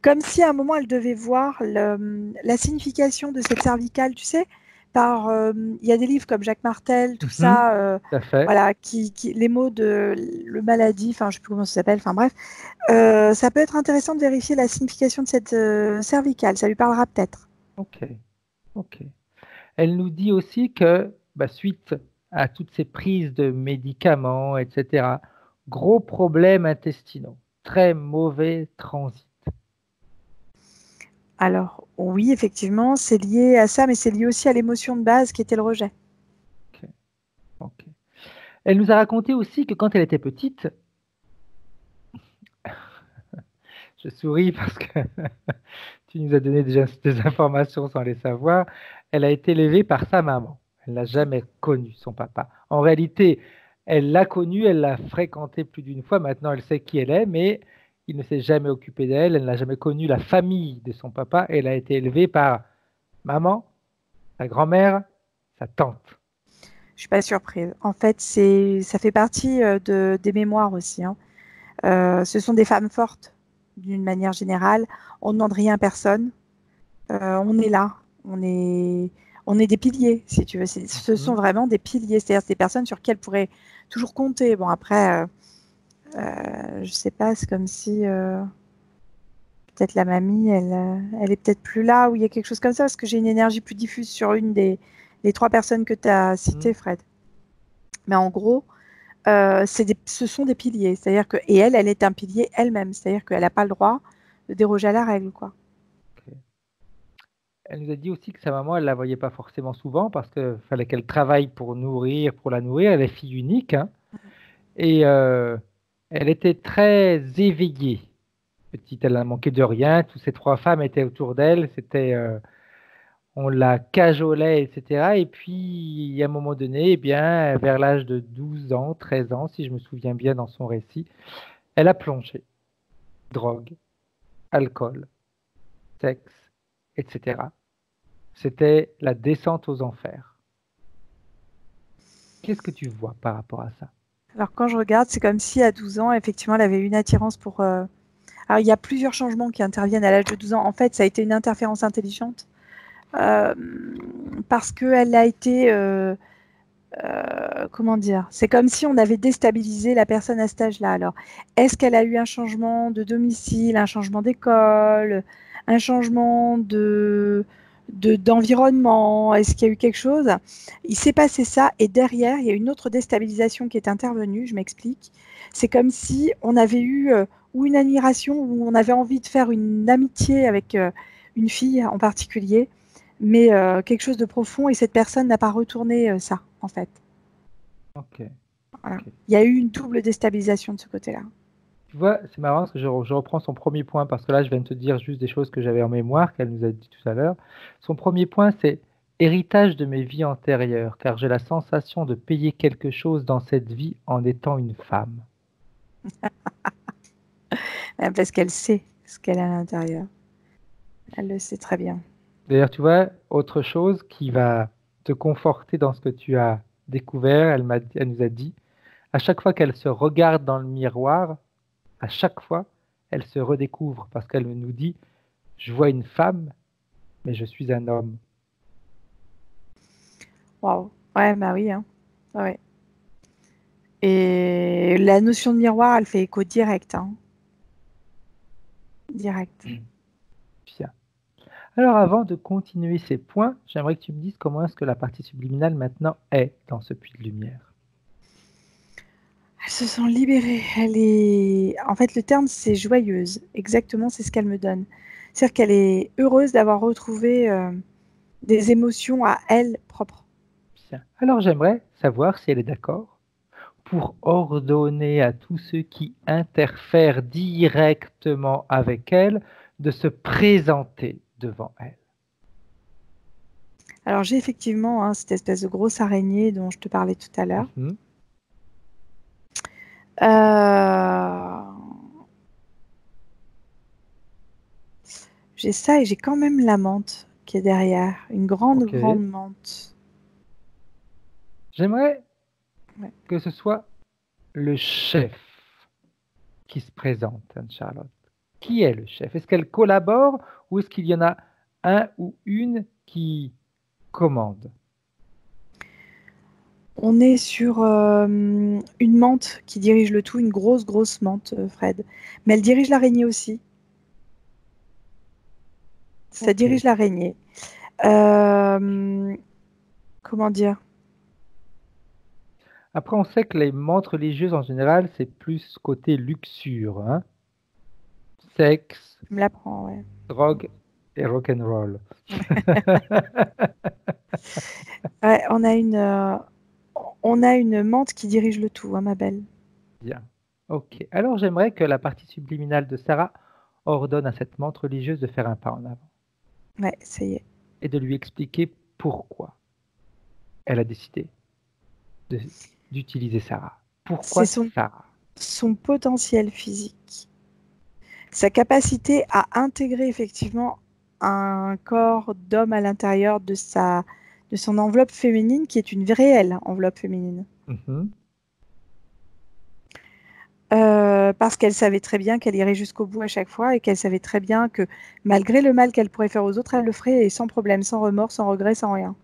comme si à un moment elle devait voir la signification de cette cervicale, tu sais, il y a des livres comme Jacques Martel, tout Mhm, ça, tout à fait. voilà, les mots de le maladie, enfin, je sais plus comment ça s'appelle, enfin bref, ça peut être intéressant de vérifier la signification de cette cervicale, ça lui parlera peut-être. Ok, ok. Elle nous dit aussi que, bah, suite à toutes ces prises de médicaments, etc., gros problèmes intestinaux, très mauvais transit. Alors, oui, effectivement, c'est lié à ça, mais c'est lié aussi à l'émotion de base qui était le rejet. Ok, ok. Elle nous a raconté aussi que quand elle était petite, je souris parce que tu nous as donné déjà des informations sans les savoir, elle a été élevée par sa maman. Elle n'a jamais connu son papa. En réalité, elle l'a connu, elle l'a fréquenté plus d'une fois. Maintenant, elle sait qui elle est, mais il ne s'est jamais occupé d'elle. Elle n'a jamais connu la famille de son papa. Elle a été élevée par maman, sa grand-mère, sa tante. Je suis pas surprise. En fait, ça fait partie des mémoires aussi, hein. Ce sont des femmes fortes, d'une manière générale. On ne demande rien à personne. On est là. On est des piliers, si tu veux. Ce sont Mhm. vraiment des piliers. C'est-à-dire des personnes sur qui elles pourraient toujours compter. Bon, après, je sais pas, c'est comme si peut-être la mamie, elle est peut-être plus là, ou il y a quelque chose comme ça, parce que j'ai une énergie plus diffuse sur une des trois personnes que tu as citées, Mhm. Fred. Mais en gros, ce sont des piliers. C'est-à-dire que, et elle est un pilier elle-même. C'est-à-dire qu'elle n'a pas le droit de déroger à la règle, quoi. Ok. Elle nous a dit aussi que sa maman, elle la voyait pas forcément souvent parce qu'il fallait qu'elle travaille pour la nourrir. Elle est fille unique, hein. Et elle était très éveillée. Petite, elle n'a manqué de rien. Toutes ces trois femmes étaient autour d'elle. On la cajolait, etc. Et puis, à un moment donné, eh bien, vers l'âge de 12 ans, 13 ans, si je me souviens bien dans son récit, elle a plongé. Drogue, alcool, sexe, etc. C'était la descente aux enfers. Qu'est-ce que tu vois par rapport à ça? Alors quand je regarde, c'est comme si à 12 ans, effectivement, elle avait une attirance pour... Alors il y a plusieurs changements qui interviennent à l'âge de 12 ans. En fait, ça a été une interférence intelligente. Euh, parce qu'elle a été, comment dire, c'est comme si on avait déstabilisé la personne à cet âge-là. Alors, est-ce qu'elle a eu un changement de domicile, un changement d'école, un changement d'environnement? Est-ce qu'il y a eu quelque chose? Il s'est passé ça et derrière, il y a une autre déstabilisation qui est intervenue. Je m'explique. C'est comme si on avait eu ou une admiration ou on avait envie de faire une amitié avec une fille en particulier, mais quelque chose de profond et cette personne n'a pas retourné ça, en fait. Ok. Voilà. Ok. Il y a eu une double déstabilisation de ce côté-là. Tu vois, c'est marrant parce que je reprends son premier point parce que là, je viens de te dire juste des choses que j'avais en mémoire, qu'elle nous a dit tout à l'heure. Son premier point, c'est héritage de mes vies antérieures, car j'ai la sensation de payer quelque chose dans cette vie en étant une femme. Parce qu'elle sait ce qu'elle a à l'intérieur. Elle le sait très bien. D'ailleurs, tu vois, autre chose qui va te conforter dans ce que tu as découvert, elle nous a dit, à chaque fois qu'elle se regarde dans le miroir, à chaque fois, elle se redécouvre parce qu'elle nous dit, je vois une femme, mais je suis un homme. Waouh. Ouais, bah oui. Hein. Ouais. Et la notion de miroir, elle fait écho direct. Hein. Direct. Bien. Alors, avant de continuer ces points, j'aimerais que tu me dises comment est-ce que la partie subliminale maintenant est dans ce puits de lumière. Elle se sent libérée. Elle est. En fait, le terme, c'est joyeuse. Exactement, c'est ce qu'elle me donne. C'est-à-dire qu'elle est heureuse d'avoir retrouvé des émotions à elle propres. Bien. Alors, j'aimerais savoir si elle est d'accord pour ordonner à tous ceux qui interfèrent directement avec elle de se présenter devant elle. Alors, j'ai effectivement hein, cette espèce de grosse araignée dont je te parlais tout à l'heure. Mhm. J'ai ça et j'ai quand même la menthe qui est derrière. Une grande, Ok. grande menthe. J'aimerais Ouais. que ce soit le chef qui se présente, Anne-Charlotte. Qui est le chef? Est-ce qu'elle collabore ou est-ce qu'il y en a un ou une qui commande? On est sur une menthe qui dirige le tout, une grosse, grosse menthe, Fred. Mais elle dirige l'araignée aussi. Ça Ok. dirige l'araignée. Comment dire? Après, on sait que les menthes religieuses, en général, c'est plus côté luxure, hein. Sexe, Je me la prends, ouais. drogue et rock'n'roll. Ouais, on a une menthe qui dirige le tout, hein, ma belle. Bien. Ok. Alors, j'aimerais que la partie subliminale de Sarah ordonne à cette menthe religieuse de faire un pas en avant Ouais, ça y est. et de lui expliquer pourquoi elle a décidé d'utiliser Sarah. C'est Pourquoi Sarah? son potentiel physique. Sa capacité à intégrer effectivement un corps d'homme à l'intérieur de son enveloppe féminine, qui est une réelle enveloppe féminine. Mhm. Parce qu'elle savait très bien qu'elle irait jusqu'au bout à chaque fois et qu'elle savait très bien que malgré le mal qu'elle pourrait faire aux autres, elle le ferait et sans problème, sans remords, sans regret, sans rien.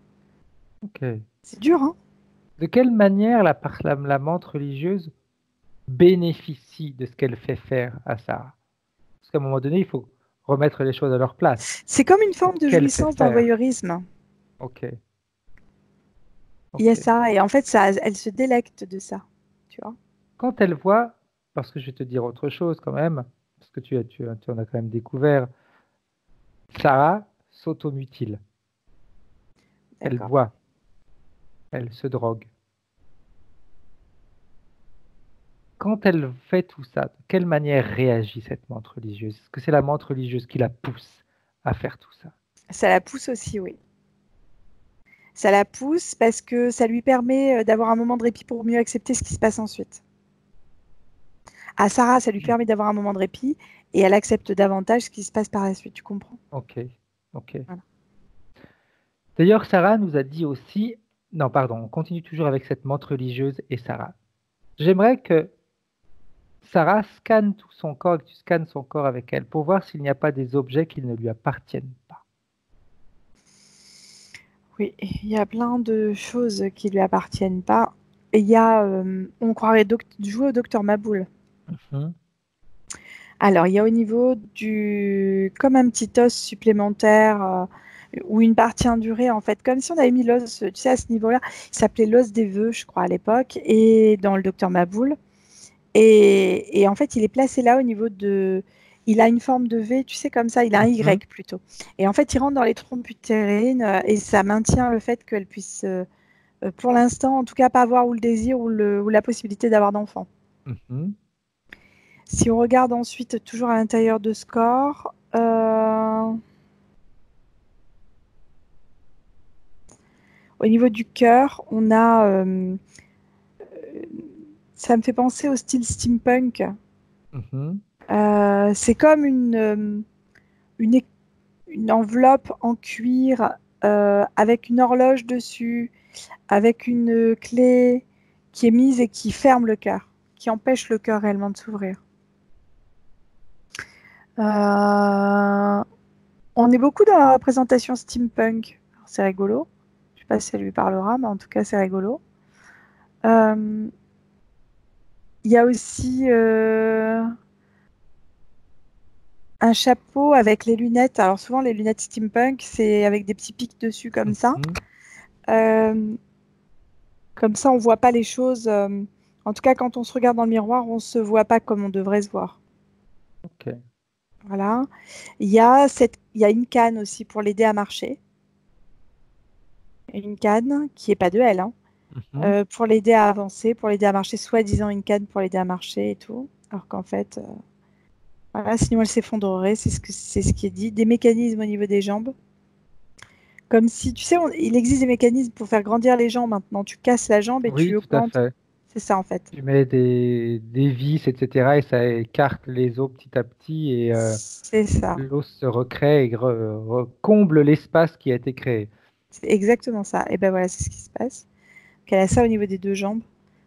Ok. C'est dur, hein? De quelle manière la menthe religieuse bénéficie de ce qu'elle fait faire à Sarah? Parce qu'à un moment donné, il faut remettre les choses à leur place. C'est comme une forme Qu'est-ce de qu'elle fait jouissance dans le faire? voyeurisme. Ok, Il y a ok. ça, et en fait, ça, elle se délecte de ça, tu vois. Quand elle voit, parce que je vais te dire autre chose quand même, parce que tu en as quand même découvert, Sarah s'automutile. Elle D'accord. boit, elle se drogue. Quand elle fait tout ça, de quelle manière réagit cette menthe religieuse? Est-ce que c'est la menthe religieuse qui la pousse à faire tout ça? Ça la pousse aussi, oui. Ça la pousse parce que ça lui permet d'avoir un moment de répit pour mieux accepter ce qui se passe ensuite. À Sarah, ça lui permet d'avoir un moment de répit et elle accepte davantage ce qui se passe par la suite, tu comprends? Ok, ok. Voilà. D'ailleurs, Sarah nous a dit aussi, non, pardon, on continue toujours avec cette menthe religieuse et Sarah. J'aimerais que Sarah scanne tout son corps, et que tu scannes son corps avec elle pour voir s'il n'y a pas des objets qui ne lui appartiennent pas. Oui, il y a plein de choses qui lui appartiennent pas. Et il y a, on croirait jouer au docteur Maboul. Mhm. Alors, il y a au niveau comme un petit os supplémentaire ou une partie indurée, en fait, comme si on avait mis l'os, tu sais, à ce niveau-là. Il s'appelait l'os des vœux, je crois, à l'époque, et dans le docteur Maboul. Et en fait, il est placé là au niveau de. Il a une forme de V, tu sais, comme ça, il a un Mhm. Y plutôt. Et en fait, il rentre dans les trompes utérines et ça maintient le fait qu'elle puisse, pour l'instant, en tout cas, pas avoir ou le désir ou la possibilité d'avoir d'enfants. Mhm. Si on regarde ensuite, toujours à l'intérieur de Score, au niveau du cœur, on a. Ça me fait penser au style steampunk. Mhm. C'est comme une, é- une enveloppe en cuir avec une horloge dessus, avec une clé qui est mise et qui ferme le cœur, qui empêche le cœur réellement de s'ouvrir. Euh, on est beaucoup dans la représentation steampunk. Alors, c'est rigolo. Je ne sais pas si ça lui parlera, mais en tout cas, c'est rigolo. Il y a aussi un chapeau avec les lunettes. Alors souvent, les lunettes steampunk, c'est avec des petits pics dessus comme ça. Mhm. Euh, Comme ça, on voit pas les choses. En tout cas, quand on se regarde dans le miroir, on se voit pas comme on devrait se voir. Ok. Voilà. Il y a une canne aussi pour l'aider à marcher. Une canne qui est pas de elle, hein, Mhm. pour l'aider à avancer, pour l'aider à marcher, soi-disant une canne pour l'aider à marcher et tout. Alors qu'en fait, voilà, sinon elle s'effondrerait, c'est ce qui est dit. Des mécanismes au niveau des jambes. Comme si, tu sais, il existe des mécanismes pour faire grandir les jambes maintenant. Tu casses la jambe et Oui, tu tout à augmentes. fait. C'est ça en fait. Tu mets des vis, etc. et ça écarte les os petit à petit et C'est ça. l'os se recrée et comble l'espace qui a été créé. C'est exactement ça. Et ben voilà, c'est ce qui se passe. Elle a ça au niveau des deux jambes,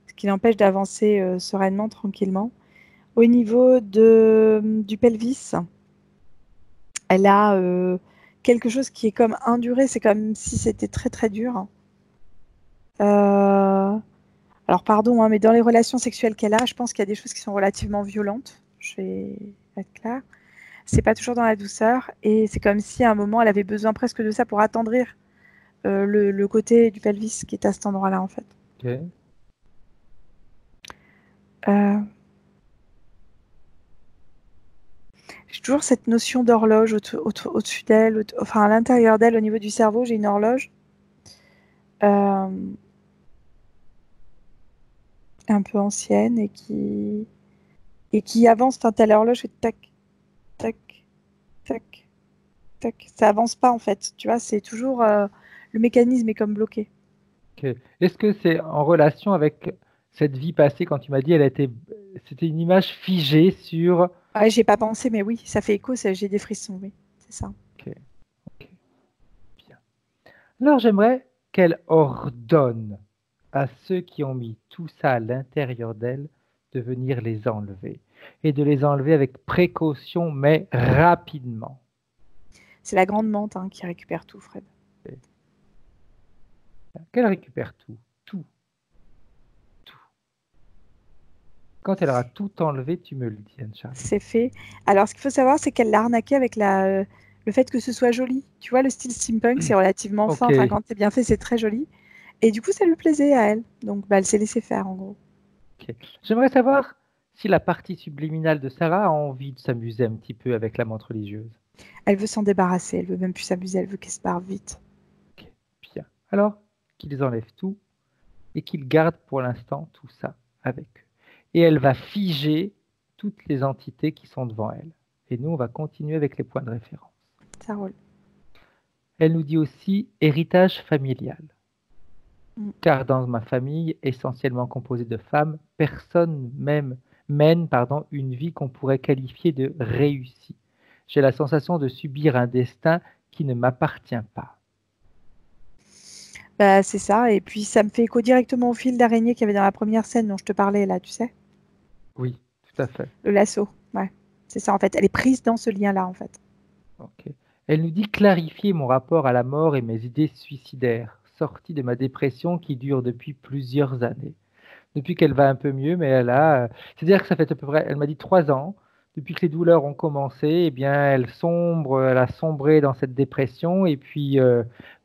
ce qui l'empêche d'avancer sereinement, tranquillement. Au niveau du pelvis, elle a quelque chose qui est comme induré, c'est comme si c'était très très dur. Euh, alors pardon, hein, mais dans les relations sexuelles qu'elle a, je pense qu'il y a des choses qui sont relativement violentes. Je vais être claire. C'est pas toujours dans la douceur et c'est comme si à un moment elle avait besoin presque de ça pour attendrir le côté du pelvis qui est à cet endroit-là en fait. Ok. Euh, J'ai toujours cette notion d'horloge au-dessus d'elle, enfin à l'intérieur d'elle, au niveau du cerveau, j'ai une horloge euh, un peu ancienne et qui avance. Enfin, t'as l'horloge fait tac, tac, tac, tac. Ça avance pas en fait. Tu vois, c'est toujours le mécanisme est comme bloqué. Ok. Est-ce que c'est en relation avec cette vie passée quand tu m'as dit c'était une image figée sur. Ouais, j'ai pas pensé, mais oui, ça fait écho. J'ai des frissons, oui, c'est ça. Ok, ok, bien. Alors j'aimerais qu'elle ordonne à ceux qui ont mis tout ça à l'intérieur d'elle de venir les enlever et de les enlever avec précaution mais rapidement. C'est la grande menthe hein, qui récupère tout, Fred. Qu'elle récupère tout, tout, tout. Quand elle aura tout enlevé, tu me le dis, Anne-Charlotte. C'est fait. Alors, ce qu'il faut savoir, c'est qu'elle l'a arnaqué avec le fait que ce soit joli. Tu vois, le style steampunk, c'est relativement fin. Ok, Enfin, quand c'est bien fait, c'est très joli. Et du coup, ça lui plaisait à elle. Donc, bah, elle s'est laissée faire, en gros. ok. J'aimerais savoir si la partie subliminale de Sarah a envie de s'amuser un petit peu avec la menthe religieuse. Elle veut s'en débarrasser. Elle veut même plus s'amuser. Elle veut qu'elle se barre vite. Ok, bien. Alors, qu'ils enlèvent tout et qu'ils gardent pour l'instant tout ça avec eux. Et elle va figer toutes les entités qui sont devant elle. Et nous, on va continuer avec les points de référence. Ça roule. Elle nous dit aussi héritage familial. Mm. Car dans ma famille, essentiellement composée de femmes, personne même mène une vie qu'on pourrait qualifier de réussie. J'ai la sensation de subir un destin qui ne m'appartient pas. Bah, c'est ça. Et puis, ça me fait écho directement au fil d'araignée qu'il y avait dans la première scène dont je te parlais, là, tu sais. Oui, tout à fait. Le lasso. Ouais. C'est ça, en fait. Elle est prise dans ce lien-là, en fait. Ok. Elle nous dit clarifier mon rapport à la mort et mes idées suicidaires, sortie de ma dépression qui dure depuis plusieurs années. Depuis qu'elle va un peu mieux, mais c'est-à-dire que ça fait à peu près, elle m'a dit 3 ans, depuis que les douleurs ont commencé, eh bien, elle a sombré dans cette dépression, et puis,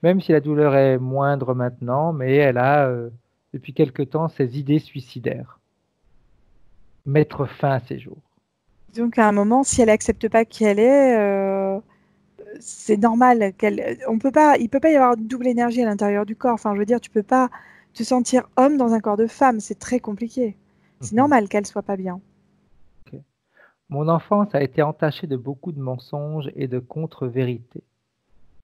même si la douleur est moindre maintenant, mais elle a, depuis quelque temps, ces idées suicidaires. Mettre fin à ses jours. Donc à un moment, si elle accepte pas qui elle est, c'est normal il peut pas y avoir une double énergie à l'intérieur du corps. Enfin, je veux dire, tu peux pas te sentir homme dans un corps de femme, c'est très compliqué. C'est normal qu'elle soit pas bien. Okay. Mon enfance a été entachée de beaucoup de mensonges et de contre-vérités.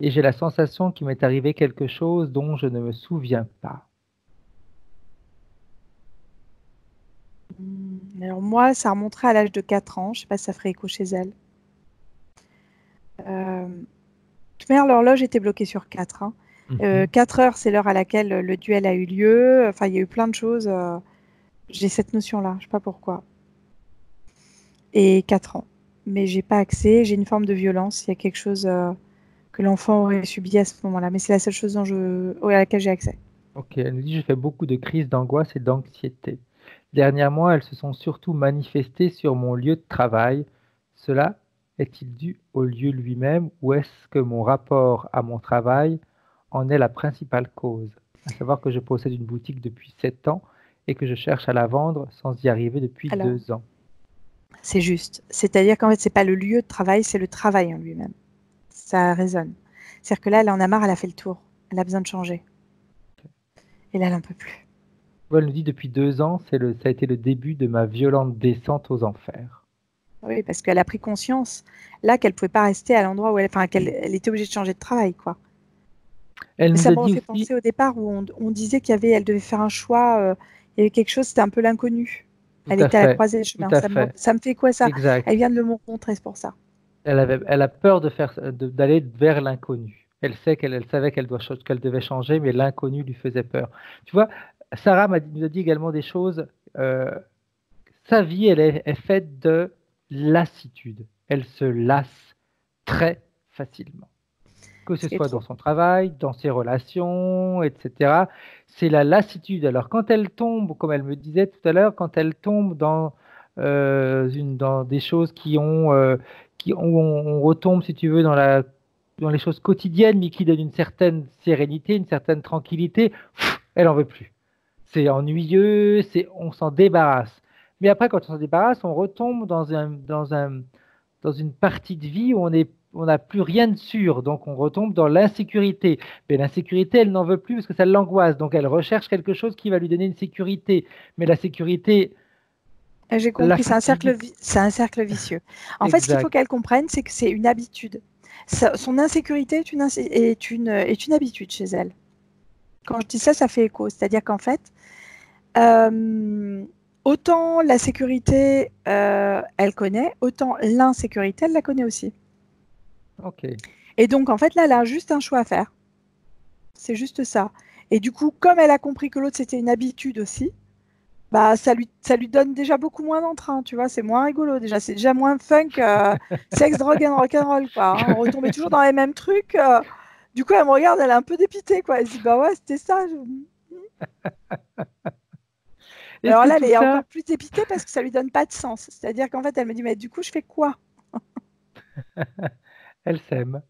Et j'ai la sensation qu'il m'est arrivé quelque chose dont je ne me souviens pas. Alors moi, ça remonterait à l'âge de 4 ans. Je sais pas si ça ferait écho chez elle. De toute manière, l'horloge était bloquée sur 4. 4 heures, c'est l'heure à laquelle le duel a eu lieu. Enfin, il y a eu plein de choses. J'ai cette notion-là, je sais pas pourquoi. Et 4 ans. Mais j'ai pas accès. J'ai une forme de violence. Il y a quelque chose que l'enfant aurait subi à ce moment-là. Mais c'est la seule chose à laquelle j'ai accès. Ok, elle nous dit, je fais beaucoup de crises d'angoisse et d'anxiété. Dernièrement, elles se sont surtout manifestées sur mon lieu de travail. Cela est-il dû au lieu lui-même ou est-ce que mon rapport à mon travail en est la principale cause? À savoir que je possède une boutique depuis 7 ans et que je cherche à la vendre sans y arriver depuis Alors, 2 ans. c'est juste. C'est-à-dire qu'en fait, c'est pas le lieu de travail, c'est le travail en lui-même. Ça résonne. C'est-à-dire que là, elle en a marre, elle a fait le tour. Elle a besoin de changer. Et là, elle n'en peut plus. Elle nous dit depuis 2 ans, ça a été le début de ma violente descente aux enfers. Oui, parce qu'elle a pris conscience, là, qu'elle ne pouvait pas rester à l'endroit où elle était obligée de changer de travail, quoi. Elle Mais nous ça a me dit refait aussi, penser au départ où on disait elle devait faire un choix, il y avait quelque chose, c'était un peu l'inconnu. tout Elle à était à la fait, croisée des tout chemins. à fait, Ça me fait quoi ça? exact. Elle vient de le montrer, c'est pour ça. Elle a peur d'aller vers l'inconnu. Elle savait qu'elle devait changer, mais l'inconnu lui faisait peur. Tu vois, Sarah nous a dit également des choses. euh, Sa vie, est faite de lassitude. Elle se lasse très facilement. Que Ce ce qui est soit dans trop. son travail, dans ses relations, etc. C'est la lassitude. Alors quand elle tombe, comme elle me disait tout à l'heure, quand elle tombe dans des choses où on retombe, si tu veux, dans les choses quotidiennes, mais qui donnent une certaine sérénité, une certaine tranquillité, elle en veut plus. C'est ennuyeux, on s'en débarrasse. Mais après, quand on s'en débarrasse, on retombe dans une partie de vie où on n'a plus rien de sûr, donc on retombe dans l'insécurité. Mais l'insécurité, elle n'en veut plus parce que ça l'angoisse, donc elle recherche quelque chose qui va lui donner une sécurité. Mais la sécurité J'ai la compris, fatigue. c'est un cercle vicieux. En fait, ce qu'il faut Exact. qu'elle comprenne, c'est que c'est une habitude. Son insécurité est une habitude chez elle. Quand je dis ça, ça fait écho. C'est-à-dire qu'en fait, autant la sécurité, elle connaît, autant l'insécurité, elle la connaît aussi. Ok. Et donc, en fait, là, elle a juste un choix à faire. C'est juste ça. Et du coup, comme elle a compris que l'autre, c'était une habitude aussi, bah, ça lui donne déjà beaucoup moins d'entrain, tu vois, c'est moins rigolo déjà, c'est déjà moins fun que sexe, drogue and rock'n'roll, quoi. Hein. On retombait toujours dans les mêmes trucs. Du coup, elle me regarde, elle est un peu dépitée, quoi. Elle se dit, bah ouais, c'était ça. Est-ce Alors que là, elle tout est ça, encore plus dépitée parce que ça lui donne pas de sens. C'est-à-dire qu'en fait, elle me dit, mais du coup, je fais quoi? elle s'aime,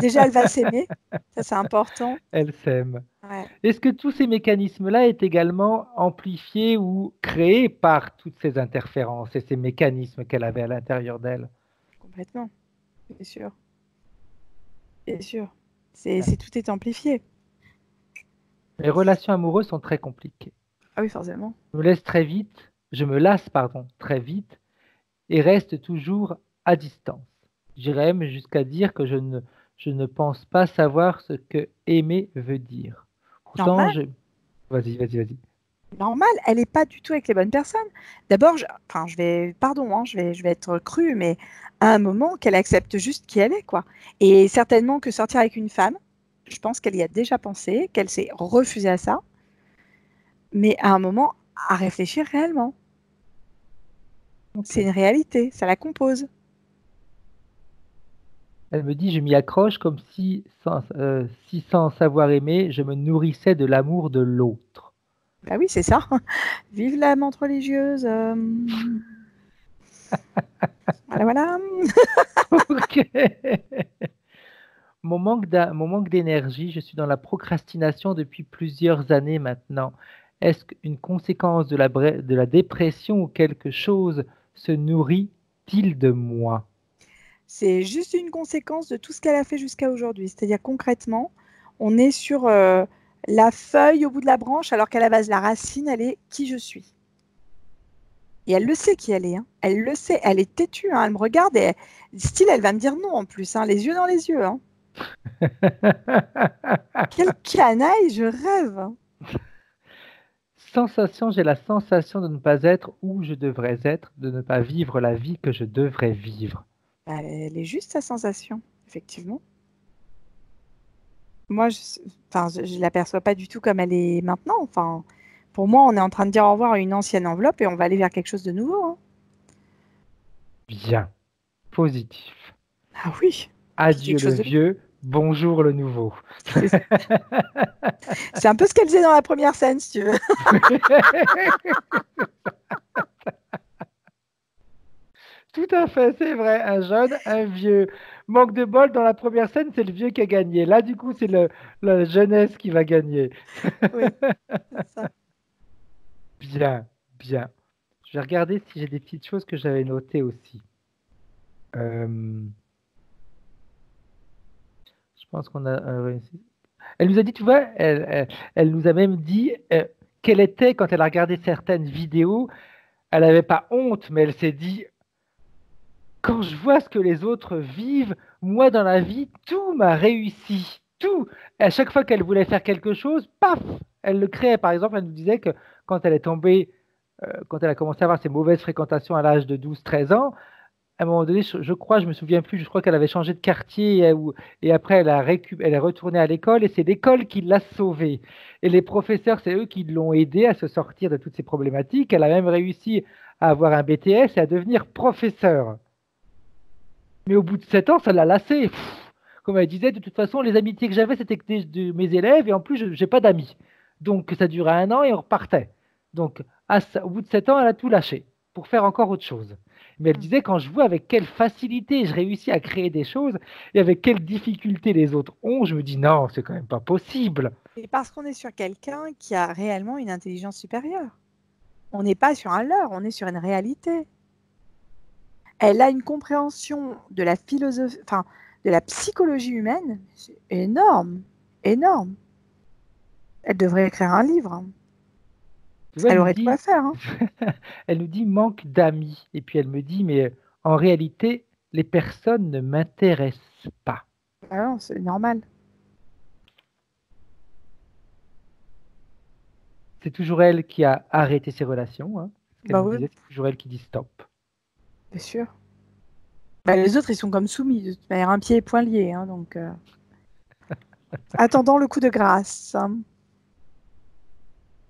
Déjà, elle va s'aimer, ça c'est important. elle s'aime. Ouais, Est-ce que tous ces mécanismes-là est également amplifiés ou créés par toutes ces interférences et ces mécanismes qu'elle avait à l'intérieur d'elle? complètement, bien sûr, bien sûr. Ouais. Tout est amplifié. Mes relations amoureuses sont très compliquées. Ah oui, forcément. Je me lasse, pardon, très vite et reste toujours à distance. J'irais même jusqu'à dire que je ne pense pas savoir ce que aimer veut dire. Pourtant, Normal. vas-y. Normal, elle n'est pas du tout avec les bonnes personnes. D'abord, enfin, pardon, hein, je vais être crue, mais à un moment, qu'elle accepte juste qui elle est, quoi. Et certainement que sortir avec une femme, je pense qu'elle y a déjà pensé, qu'elle s'est refusée à ça, mais à un moment, à réfléchir réellement. Ok. C'est une réalité, ça la compose. Elle me dit, je m'y accroche comme si sans savoir aimer, je me nourrissais de l'amour de l'autre. Bah oui, c'est ça. Vive la menthe religieuse. Voilà, voilà. Ok. Mon manque d'énergie, je suis dans la procrastination depuis plusieurs années maintenant. Est-ce qu'une conséquence de la dépression ou quelque chose se nourrit-il de moi? C'est juste une conséquence de tout ce qu'elle a fait jusqu'à aujourd'hui. C'est-à-dire concrètement, on est sur la feuille au bout de la branche, alors qu'à la base, la racine, elle est qui je suis. Et elle le sait qui elle est. Hein. Elle le sait. Elle est têtue. Hein. Elle me regarde et style, elle va me dire non en plus. Hein. Les yeux dans les yeux. Hein. Quelle canaille, je rêve. Hein. Sensation, j'ai la sensation de ne pas être où je devrais être, de ne pas vivre la vie que je devrais vivre. Elle est juste sa sensation, effectivement. Moi, je l'aperçois pas du tout comme elle est maintenant. Enfin, pour moi, on est en train de dire au revoir à une ancienne enveloppe et on va aller vers quelque chose de nouveau. Hein. Bien, positif. Ah oui, Adieu quelque le chose de... vieux, bonjour le nouveau. C'est un peu ce qu'elle faisait dans la première scène, si tu veux. Tout à fait, c'est vrai. Un jeune, un vieux. Manque de bol, dans la première scène, c'est le vieux qui a gagné. Là, du coup, c'est la jeunesse qui va gagner. Oui, c'est ça. Bien, bien. Je vais regarder si j'ai des petites choses que j'avais notées aussi. Euh, je pense qu'on a réussi. Elle nous a dit, tu vois, elle nous a même dit qu'elle était, quand elle a regardé certaines vidéos, elle n'avait pas honte, mais elle s'est dit, quand je vois ce que les autres vivent, moi dans la vie, tout m'a réussi. Tout. Et à chaque fois qu'elle voulait faire quelque chose, paf, elle le créait. Par exemple, elle nous disait que quand elle est tombée, quand elle a commencé à avoir ses mauvaises fréquentations à l'âge de 12-13 ans, à un moment donné, je crois, je me souviens plus, je crois qu'elle avait changé de quartier et après elle est retournée à l'école et c'est l'école qui l'a sauvée. Et les professeurs, c'est eux qui l'ont aidée à se sortir de toutes ces problématiques. Elle a même réussi à avoir un BTS et à devenir professeur. Mais au bout de 7 ans, ça l'a lassé. Comme elle disait, de toute façon, les amitiés que j'avais, c'était que de mes élèves, et en plus, je n'ai pas d'amis. Donc, ça durait 1 an et on repartait. Donc, au bout de 7 ans, elle a tout lâché pour faire encore autre chose. Mais elle disait, quand je vois avec quelle facilité je réussis à créer des choses et avec quelle difficulté les autres ont, je me dis, non, c'est quand même pas possible. Et parce qu'on est sur quelqu'un qui a réellement une intelligence supérieure. On n'est pas sur un leurre, on est sur une réalité. Elle a une compréhension de la philosophie, enfin, de la psychologie humaine, c'est énorme, énorme. Elle devrait écrire un livre. Hein. Tu vois, Elle aurait de quoi faire. Hein. elle nous dit manque d'amis. Et puis elle me dit, mais en réalité, les personnes ne m'intéressent pas. Ah non, c'est normal. C'est toujours elle qui a arrêté ses relations. Hein. Ce qu'elle Bah nous oui, disait, c'est toujours elle qui dit stop. bien sûr. Bah, les autres, ils sont comme soumis, de toute manière, un pied et point lié. Hein, donc, attendant le coup de grâce. Hein.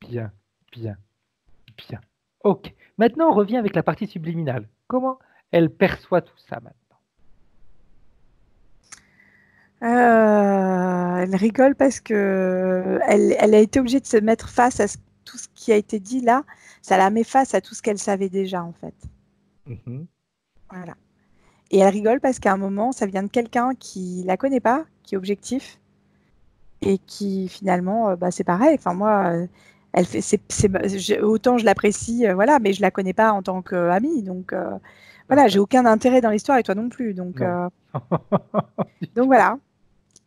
Bien, bien, bien. Ok. Maintenant, on revient avec la partie subliminale. Comment elle perçoit tout ça maintenant? Elle rigole parce que elle a été obligée de se mettre face à tout ce qui a été dit là. Ça la met face à tout ce qu'elle savait déjà, en fait. Mhm. Voilà. Et elle rigole parce qu'à un moment, ça vient de quelqu'un qui la connaît pas, qui est objectif, et qui finalement, bah, c'est pareil. Enfin, moi, elle fait, autant je l'apprécie, voilà, mais je la connais pas en tant qu'amie. Donc, voilà, j'ai aucun intérêt dans l'histoire et toi non plus. Donc, Non. voilà.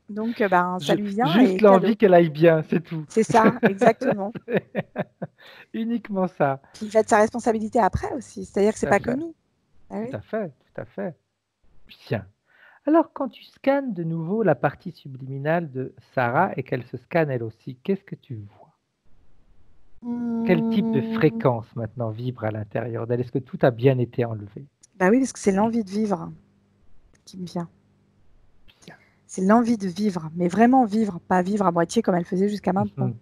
Donc, ben, ça lui vient Juste et cadeau. l'envie qu'elle aille bien, c'est tout. C'est ça, exactement. Uniquement ça. Puis il fait de sa responsabilité après aussi. C'est-à-dire que c'est Tout à pas que fait. nous. Ah oui. Tout à fait. Tout à fait. Bien. Alors, quand tu scannes de nouveau la partie subliminale de Sarah et qu'elle se scanne elle aussi, qu'est-ce que tu vois? Quel type de Mmh. fréquence maintenant vibre à l'intérieur d'elle? Est-ce que tout a bien été enlevé? Bah oui, parce que c'est l'envie de vivre qui me vient. Bien. C'est l'envie de vivre, mais vraiment vivre, pas vivre à moitié comme elle faisait jusqu'à maintenant.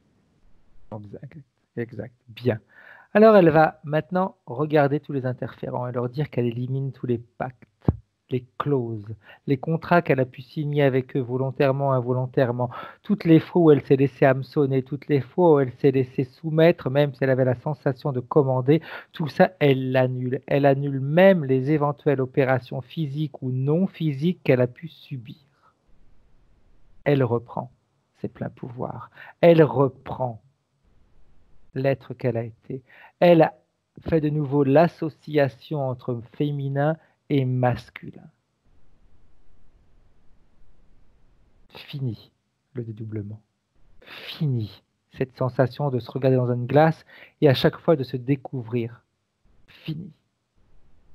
Exact. Exact. Bien. Alors, elle va maintenant regarder tous les interférents et leur dire qu'elle élimine tous les pactes. les clauses, les contrats qu'elle a pu signer avec eux volontairement, involontairement, toutes les fois où elle s'est laissée hameçonner, toutes les fois où elle s'est laissée soumettre, même si elle avait la sensation de commander, tout ça, elle l'annule. Elle annule même les éventuelles opérations physiques ou non physiques qu'elle a pu subir. Elle reprend ses pleins pouvoirs. Elle reprend l'être qu'elle a été. Elle fait de nouveau l'association entre féminin et masculin. Fini le dédoublement. Fini cette sensation de se regarder dans une glace et à chaque fois de se découvrir. Fini.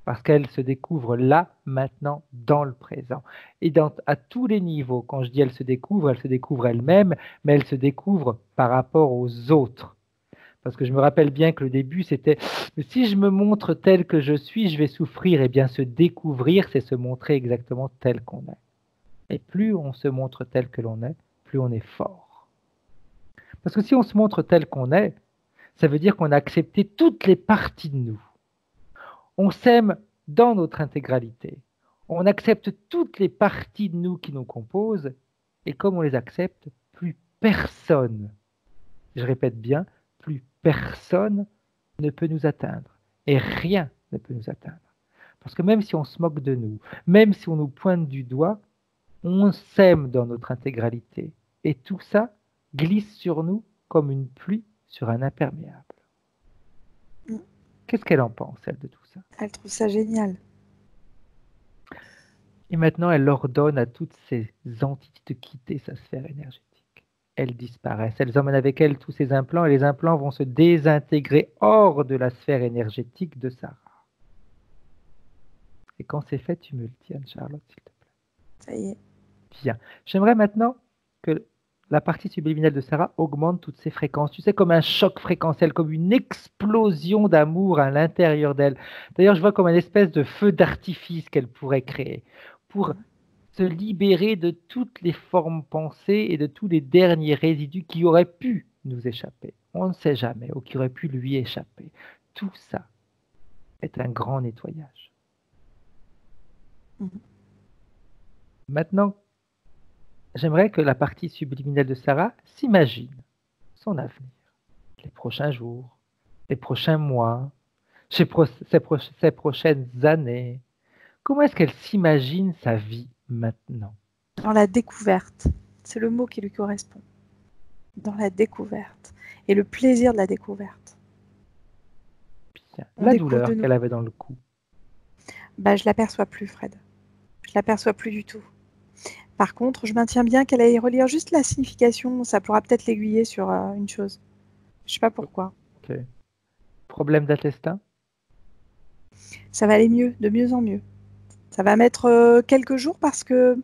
Parce qu'elle se découvre là, maintenant, dans le présent. Et à tous les niveaux, quand je dis elle se découvre elle-même, mais elle se découvre par rapport aux autres. Parce que je me rappelle bien que le début, c'était « si je me montre tel que je suis, je vais souffrir ». Eh bien, se découvrir, c'est se montrer exactement tel qu'on est. Et plus on se montre tel que l'on est, plus on est fort. Parce que si on se montre tel qu'on est, ça veut dire qu'on a accepté toutes les parties de nous. On s'aime dans notre intégralité. On accepte toutes les parties de nous qui nous composent. Et comme on les accepte, plus personne, je répète bien, plus personne ne peut nous atteindre. Et rien ne peut nous atteindre. Parce que même si on se moque de nous, même si on nous pointe du doigt, on s'aime dans notre intégralité. Et tout ça glisse sur nous comme une pluie sur un imperméable. Qu'est-ce qu'elle en pense, elle, de tout ça? Elle trouve ça génial. Et maintenant, elle ordonne à toutes ces entités de quitter sa sphère énergétique. Elles disparaissent. Elles emmènent avec elles tous ces implants et les implants vont se désintégrer hors de la sphère énergétique de Sarah. Et quand c'est fait, tu me le dis, Anne-Charlotte, s'il te plaît. Ça y est. Bien. J'aimerais maintenant que la partie subliminale de Sarah augmente toutes ses fréquences. Tu sais, comme un choc fréquentiel, comme une explosion d'amour à l'intérieur d'elle. D'ailleurs, je vois comme une espèce de feu d'artifice qu'elle pourrait créer pour se libérer de toutes les formes pensées et de tous les derniers résidus qui auraient pu nous échapper. On ne sait jamais, ou qui auraient pu lui échapper. Tout ça est un grand nettoyage. Maintenant, j'aimerais que la partie subliminale de Sarah s'imagine son avenir, les prochains jours, les prochains mois, ses prochaines années. Comment est-ce qu'elle s'imagine sa vie maintenant? Dans la découverte, c'est le mot qui lui correspond. Dans la découverte et le plaisir de la découverte. Bien. La douleur qu'elle avait dans le cou. Bah, je l'aperçois plus, Fred. Je l'aperçois plus du tout. Par contre, je maintiens bien qu'elle aille relire juste la signification. Ça pourra peut-être l'aiguiller sur une chose. Je sais pas pourquoi. Ok. Problème d'intestin? Ça va aller mieux, de mieux en mieux. Ça va mettre quelques jours parce que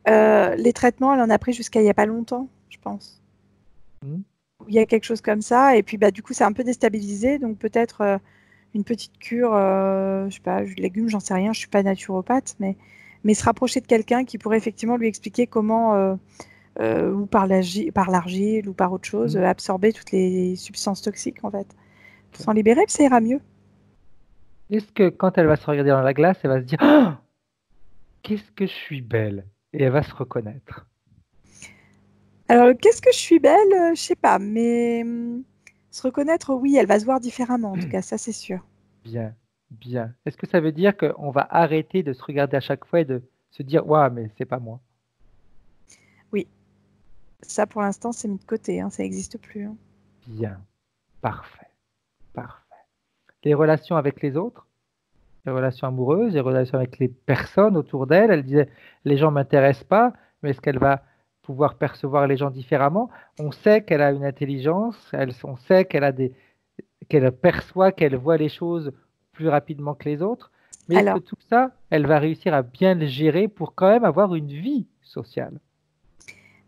les traitements, elle en a pris jusqu'à il n'y a pas longtemps, je pense. Il y a quelque chose comme ça. Et puis, bah, du coup, c'est un peu déstabilisé. Donc, peut-être une petite cure, je sais pas, légumes, j'en sais rien. Je suis pas naturopathe, mais se rapprocher de quelqu'un qui pourrait effectivement lui expliquer comment, ou par l'argile ou par autre chose, absorber toutes les substances toxiques, en fait. Pour s'en libérer, puis ça ira mieux. Est-ce que quand elle va se regarder dans la glace, elle va se dire « Oh, qu'est-ce que je suis belle !» et elle va se reconnaître? Alors, qu'est-ce que je suis belle? Je sais pas, mais se reconnaître, oui, elle va se voir différemment, en tout cas, ça c'est sûr. Bien, bien. Est-ce que ça veut dire qu'on va arrêter de se regarder à chaque fois et de se dire « Waouh, mais c'est pas moi ». Oui. Ça, pour l'instant, c'est mis de côté, hein, ça n'existe plus. Hein. Bien, parfait, parfait. Les relations avec les autres, les relations amoureuses, les relations avec les personnes autour d'elle, elle disait « Les gens ne m'intéressent pas », mais est-ce qu'elle va pouvoir percevoir les gens différemment? On sait qu'elle a une intelligence, on sait qu'elle perçoit, qu'elle voit les choses plus rapidement que les autres, mais est-ce que tout ça, elle va réussir à bien le gérer pour quand même avoir une vie sociale?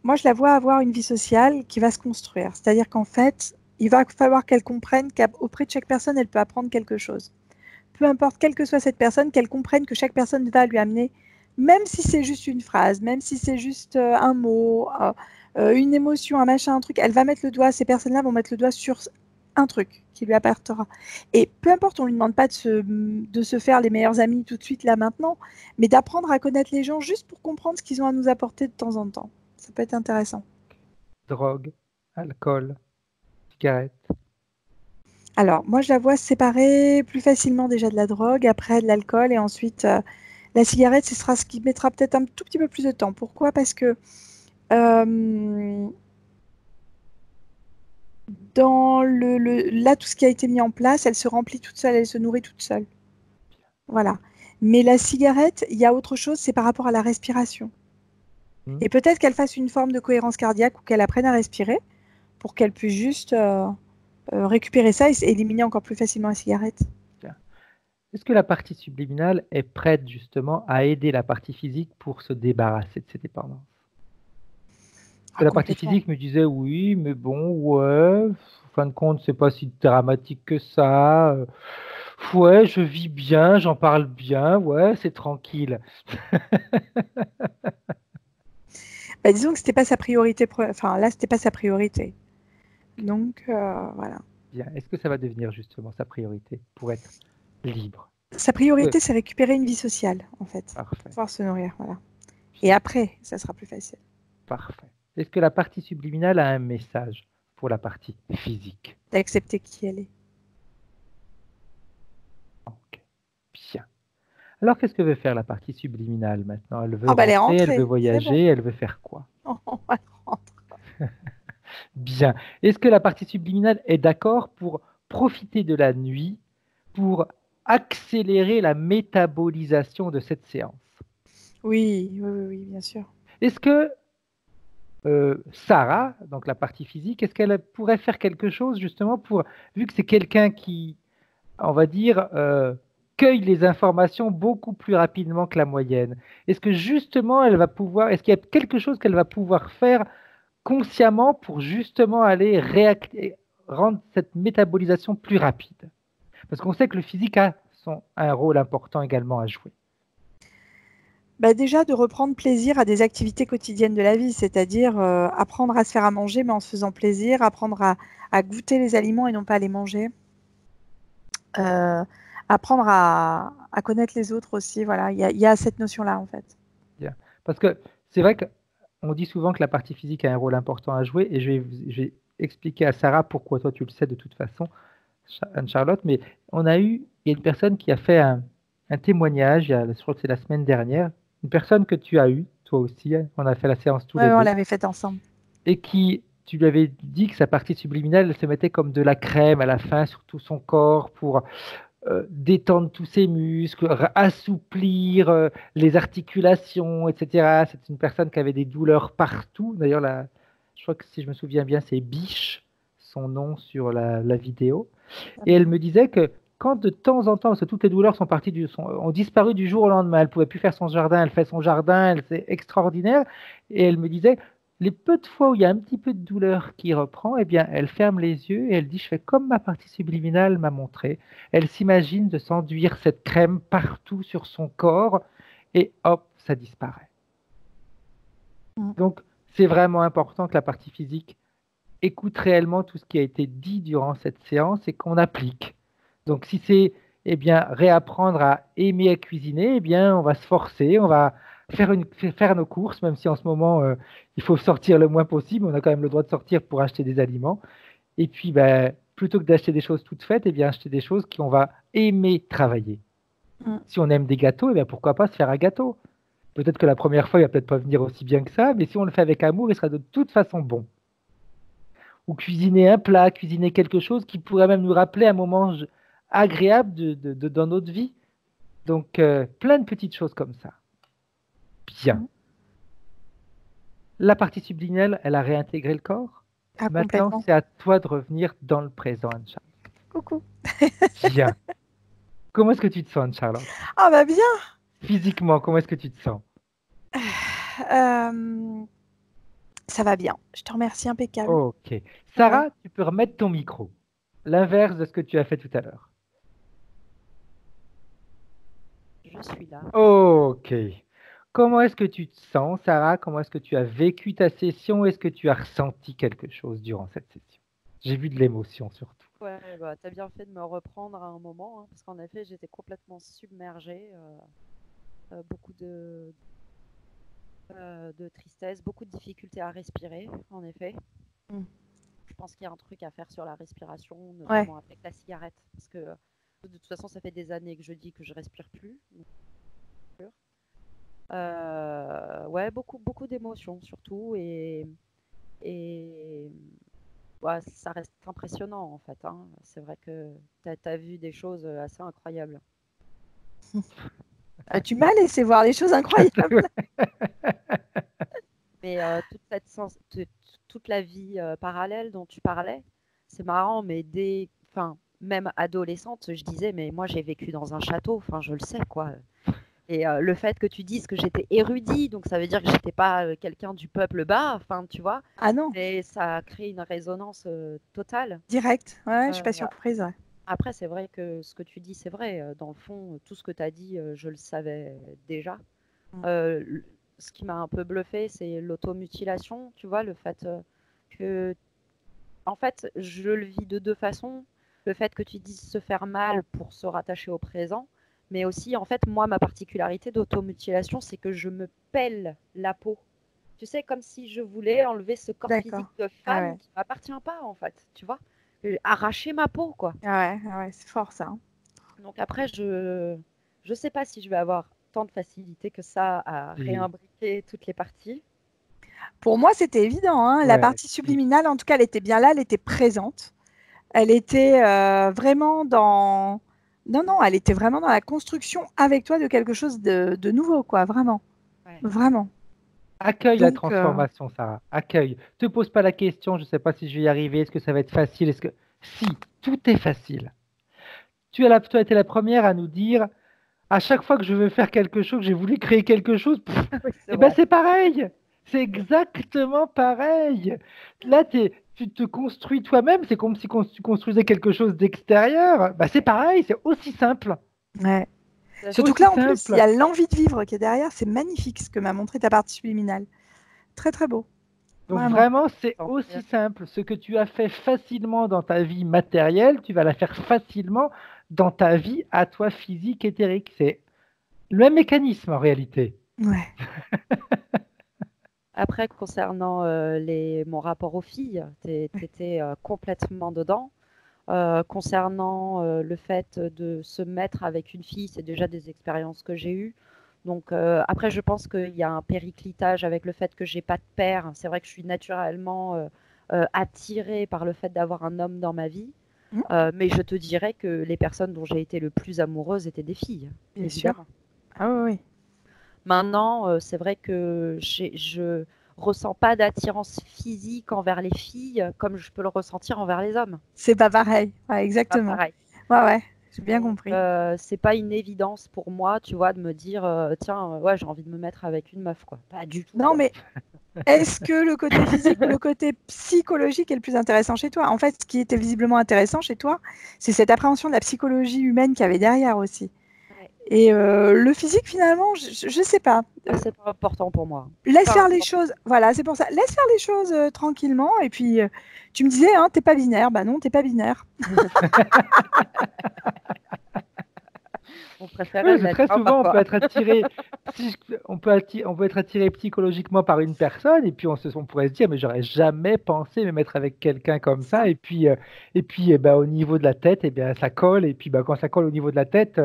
Moi, je la vois avoir une vie sociale qui va se construire. C'est-à-dire qu'en fait, il va falloir qu'elle comprenne qu'auprès de chaque personne, elle peut apprendre quelque chose. Peu importe quelle que soit cette personne, qu'elle comprenne que chaque personne va lui amener, même si c'est juste une phrase, même si c'est juste un mot, une émotion, un machin, un truc, elle va mettre le doigt, ces personnes-là vont mettre le doigt sur un truc qui lui apportera. Et peu importe, on lui demande pas de se faire les meilleurs amis tout de suite là maintenant, mais d'apprendre à connaître les gens juste pour comprendre ce qu'ils ont à nous apporter de temps en temps. Ça peut être intéressant. Drogue, alcool, cigarette. Alors, moi, je la vois se séparer plus facilement déjà de la drogue, après de l'alcool, et ensuite la cigarette, ce sera ce qui mettra peut-être un tout petit peu plus de temps. Pourquoi? Parce que dans là, tout ce qui a été mis en place, elle se remplit toute seule, elle se nourrit toute seule. Voilà. Mais la cigarette, il y a autre chose, c'est par rapport à la respiration. Et peut-être qu'elle fasse une forme de cohérence cardiaque ou qu'elle apprenne à respirer pour qu'elle puisse juste récupérer ça et éliminer encore plus facilement la cigarette. Est-ce que la partie subliminale est prête justement à aider la partie physique pour se débarrasser de ces dépendances? Parce que la partie physique me disait oui, mais bon, ouais, en fin de compte, c'est pas si dramatique que ça. Ouais, je vis bien, j'en parle bien, ouais, c'est tranquille. Bah, disons que c'était pas sa priorité. Enfin, là, c'était pas sa priorité. Donc, voilà. Bien. Est-ce que ça va devenir justement sa priorité pour être libre? Sa priorité, c'est récupérer une vie sociale, en fait. Parfait. Pouvoir se nourrir, voilà. Et après, ça sera plus facile. Parfait. Est-ce que la partie subliminale a un message pour la partie physique? D'accepter qui elle est. Ok. Bien. Alors, qu'est-ce que veut faire la partie subliminale maintenant? Elle veut elle est rentrer, elle rentrée. veut voyager, elle veut faire quoi? Elle rentre. Bien. Est-ce que la partie subliminale est d'accord pour profiter de la nuit pour accélérer la métabolisation de cette séance? Oui, bien sûr. Est-ce que Sarah, donc la partie physique, est-ce qu'elle pourrait faire quelque chose justement pour, vu que c'est quelqu'un qui, on va dire, cueille les informations beaucoup plus rapidement que la moyenne, est-ce que justement elle va pouvoir, est-ce qu'il y a quelque chose qu'elle va pouvoir faire consciemment pour justement aller rendre cette métabolisation plus rapide? Parce qu'on sait que le physique a un rôle important également à jouer. Bah déjà, de reprendre plaisir à des activités quotidiennes de la vie, c'est-à-dire apprendre à se faire à manger, mais en se faisant plaisir, apprendre à goûter les aliments et non pas à les manger. Apprendre à connaître les autres aussi, voilà, il y a cette notion-là en fait. Bien. Parce que c'est vrai qu'on dit souvent que la partie physique a un rôle important à jouer, et je vais expliquer à Sarah pourquoi, toi tu le sais de toute façon, Anne-Charlotte, mais il y a une personne qui a fait un témoignage, je crois que c'est la semaine dernière, une personne que tu as eue, toi aussi, hein, on a fait la séance tous les deux. On l'avait faite ensemble. Et tu lui avais dit que sa partie subliminale, elle se mettait comme de la crème à la fin sur tout son corps pour détendre tous ses muscles, assouplir les articulations, etc. C'est une personne qui avait des douleurs partout. D'ailleurs, je crois que si je me souviens bien, c'est Biche, son nom sur la vidéo. Et elle me disait que quand de temps en temps, parce que toutes les douleurs ont disparu du jour au lendemain, elle ne pouvait plus faire son jardin, elle fait son jardin, c'est extraordinaire. Et elle me disait, les peu de fois où il y a un petit peu de douleur qui reprend, eh bien, elle ferme les yeux et elle dit, je fais comme ma partie subliminale m'a montré. Elle s'imagine de s'enduire cette crème partout sur son corps et hop, ça disparaît. Donc, c'est vraiment important que la partie physique écoute réellement tout ce qui a été dit durant cette séance et qu'on applique. Donc, si c'est réapprendre à aimer à cuisiner, on va se forcer, on va faire nos courses, même si en ce moment, il faut sortir le moins possible. On a quand même le droit de sortir pour acheter des aliments. Et puis, plutôt que d'acheter des choses toutes faites, acheter des choses qu'on va aimer travailler. Si on aime des gâteaux, pourquoi pas se faire un gâteau? Peut-être que la première fois, il va peut-être pas venir aussi bien que ça, mais si on le fait avec amour, il sera de toute façon bon. Ou cuisiner un plat, cuisiner quelque chose qui pourrait même nous rappeler un moment agréable dans notre vie. Donc, plein de petites choses comme ça. Bien. La partie subliminale, elle a réintégré le corps. Maintenant, c'est à toi de revenir dans le présent, Anne-Charlotte. Coucou. Bien. Comment est-ce que tu te sens, Anne-Charlotte? Ah bah bien. Physiquement, comment est-ce que tu te sens? Ça va bien. Je te remercie, impeccable. Ok. Sarah, tu peux remettre ton micro. L'inverse de ce que tu as fait tout à l'heure. Je suis là. Ok. Comment est-ce que tu te sens, Sarah? Comment est-ce que tu as vécu ta session? Est-ce que tu as ressenti quelque chose durant cette session? J'ai vu de l'émotion surtout. Ouais, bah, t'as bien fait de me reprendre à un moment, hein, parce qu'en effet, j'étais complètement submergée. Beaucoup de tristesse, beaucoup de difficultés à respirer, en effet. Mm. Je pense qu'il y a un truc à faire sur la respiration, Ouais. notamment avec la cigarette, parce que de toute façon, ça fait des années que je dis que je respire plus. Donc, ouais, beaucoup d'émotions surtout, et ouais, ça reste impressionnant en fait, hein. C'est vrai que tu as vu des choses assez incroyables. Tu m'as laissé voir des choses incroyables. Mais toute la vie parallèle dont tu parlais, c'est marrant, mais même adolescente, je disais, mais moi j'ai vécu dans un château, enfin je le sais quoi. Et le fait que tu dises que j'étais érudit, donc ça veut dire que j'étais pas quelqu'un du peuple bas, enfin tu vois, Ah non, et ça a créé une résonance totale. direct. Ouais, je suis pas Euh, surprise. Ouais. Après, c'est vrai que ce que tu dis, c'est vrai. Dans le fond, tout ce que tu as dit, je le savais déjà. Mm. Ce qui m'a un peu bluffé, c'est l'automutilation, tu vois, le fait que, en fait, je le vis de deux façons. Le fait que tu dises se faire mal pour se rattacher au présent, mais aussi, en fait, moi, ma particularité d'automutilation, c'est que je me pèle la peau. Tu sais, comme si je voulais enlever ce corps physique D'accord. de Ah femme ouais. qui m'appartient pas, en fait, tu vois. Arracher ma peau, quoi. Ah ouais, c'est fort ça. Hein. Donc après, je sais pas si je vais avoir tant de facilité que ça à Si. réimbriquer toutes les parties. Pour moi, c'était évident. Hein. La Ouais, partie si. subliminale, en tout cas, elle était bien là, elle était présente. Elle était vraiment dans. Non, non, elle était vraiment dans la construction avec toi de quelque chose de nouveau, quoi, vraiment. Ouais. Vraiment. Accueille la Donc, transformation, Sarah. Accueille. Te pose pas la question, je ne sais pas si je vais y arriver, est-ce que ça va être facile, est-ce que... Si, tout est facile. Tu as été la première à nous dire, à chaque fois que je veux faire quelque chose, que j'ai voulu créer quelque chose, Oui, c'est eh ben vrai. c'est pareil. C'est exactement pareil. Là, tu te construis toi-même, c'est comme si tu construisais quelque chose d'extérieur. Bah, c'est pareil, c'est aussi simple. ouais. Ça, Surtout que Aussi là, en plus, il y simple. a l'envie de vivre qui est derrière. C'est magnifique ce que m'a montré ta partie subliminale. Très, très beau. Donc Vraiment. vraiment, c'est t'en aussi prie. simple. Ce que tu as fait facilement dans ta vie matérielle, tu vas la faire facilement dans ta vie à toi physique, éthérique. C'est le même mécanisme en réalité. Ouais. Après, concernant mon rapport aux filles, tu étais complètement dedans. Concernant le fait de se mettre avec une fille, c'est déjà des expériences que j'ai eues. Donc après, je pense qu'il y a un périclitage avec le fait que j'ai pas de père. C'est vrai que je suis naturellement attirée par le fait d'avoir un homme dans ma vie. Mmh. Mais je te dirais que les personnes dont j'ai été le plus amoureuse étaient des filles, Bien évidemment. sûr. Ah oui, oui. Maintenant, c'est vrai que je ressens pas d'attirance physique envers les filles comme je peux le ressentir envers les hommes. C'est pas pareil. Ouais, Pas exactement. pareil. Ouais, ouais. J'ai bien Donc, compris. c'est pas une évidence pour moi, tu vois, de me dire, tiens, ouais, j'ai envie de me mettre avec une meuf, quoi. Pas du tout, Non, quoi. mais est-ce que le côté physique ou le côté psychologique est le plus intéressant chez toi? En fait, ce qui était visiblement intéressant chez toi, c'est cette appréhension de la psychologie humaine qu'il y avait derrière aussi. Ouais. Et le physique, finalement, je sais pas. Ah, c'est pas important pour moi. Laisse Pas faire les important. choses. Voilà, c'est pour ça. Laisse faire les choses tranquillement. Et puis, tu me disais, hein, t'es pas binaire. Bah non, t'es pas binaire. On Oui, préférait parce que l'être, très hein, souvent, on peut parfois. être attiré, on peut être attiré psychologiquement par une personne, et puis on pourrait se dire, mais j'aurais jamais pensé me mettre avec quelqu'un comme ça, Ça. et puis ben, au niveau de la tête, eh bien, ça colle, et puis ben, quand ça colle au niveau de la tête,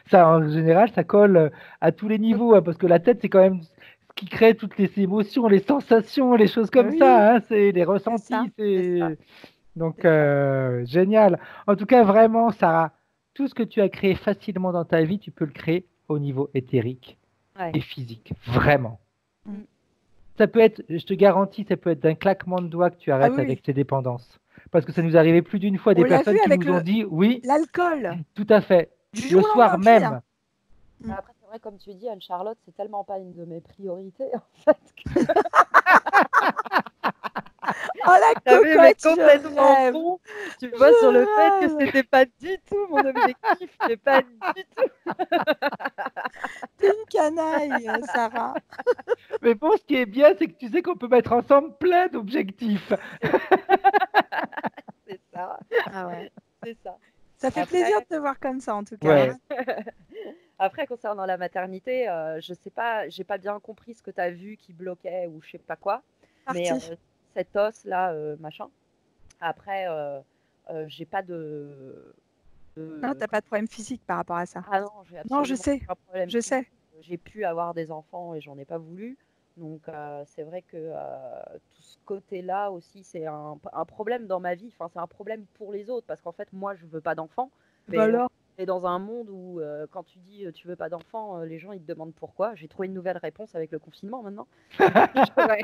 ça, en général, ça colle à tous les niveaux, hein, parce que la tête, c'est quand même ce qui crée toutes les émotions, les sensations, les choses comme Oui, ça, hein, c'est les c'est ça. ressentis, C'est ça. donc, C'est ça. génial. En tout cas, vraiment, Sarah, tout ce que tu as créé facilement dans ta vie, tu peux le créer au niveau éthérique Ouais. et physique. Vraiment. Mm. Ça peut être, je te garantis, ça peut être d'un claquement de doigts que tu Ah arrêtes oui, avec oui. tes dépendances. Parce que ça nous est arrivé plus d'une fois On des l'a vu personnes qui avec nous ont dit oui, l'alcool. tout à fait. Du Le jour au lendemain, soir plus rien. même. Après, c'est vrai, comme tu dis, Anne-Charlotte, c'est tellement pas une de mes priorités, en fait, que Oh la j'avais mais cocotte, je complètement rêve. bon, tu vois, sur le fait que Je rêve. c'était pas du tout mon objectif, mais pas du tout. T'es une canaille, Sarah. Mais bon, ce qui est bien, c'est que tu sais qu'on peut mettre ensemble plein d'objectifs. C'est Ah ouais. C'est ça. Ça fait Après- plaisir de te voir comme ça, en tout cas. Ouais. Après, concernant la maternité, je sais pas, j'ai pas bien compris ce que tu as vu qui bloquait ou je sais pas quoi. Mais Parti. cet os là, machin. Après, j'ai pas Non, t'as pas de problème physique par rapport à ça. Ah non, j'ai Non, je absolument sais. pas de problème Je sais. physique. J'ai pu avoir des enfants et j'en ai pas voulu. Donc c'est vrai que tout ce côté-là aussi, c'est un problème dans ma vie. Enfin, c'est un problème pour les autres parce qu'en fait, moi, je veux pas d'enfants. Bah alors. Et dans un monde où quand tu dis tu veux pas d'enfants, les gens ils te demandent pourquoi. J'ai trouvé une nouvelle réponse avec le confinement maintenant. Ouais.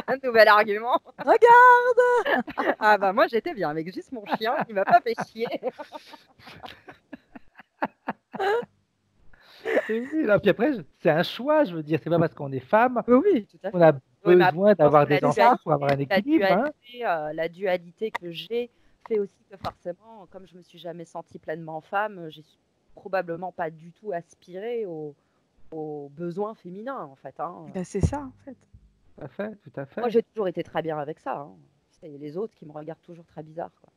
Un nouvel argument. Regarde. Ah bah moi j'étais bien avec juste mon chien, il m'a pas fait chier. Et oui, là, puis après, c'est un choix, je veux dire, c'est pas parce qu'on est femme Oui, tout à fait. qu'on a Oui, mais après, besoin je pense d'avoir que des enfants pour avoir un équilibre. Hein. la dualité que j'ai fait aussi que forcément, comme je me suis jamais sentie pleinement femme, j'ai probablement pas du tout aspiré aux besoins féminins en fait. Hein. Bah, c'est ça, en fait. Tout à fait, tout à fait. Moi j'ai toujours été très bien avec ça. Hein. C'est les autres qui me regardent toujours très bizarre. Quoi.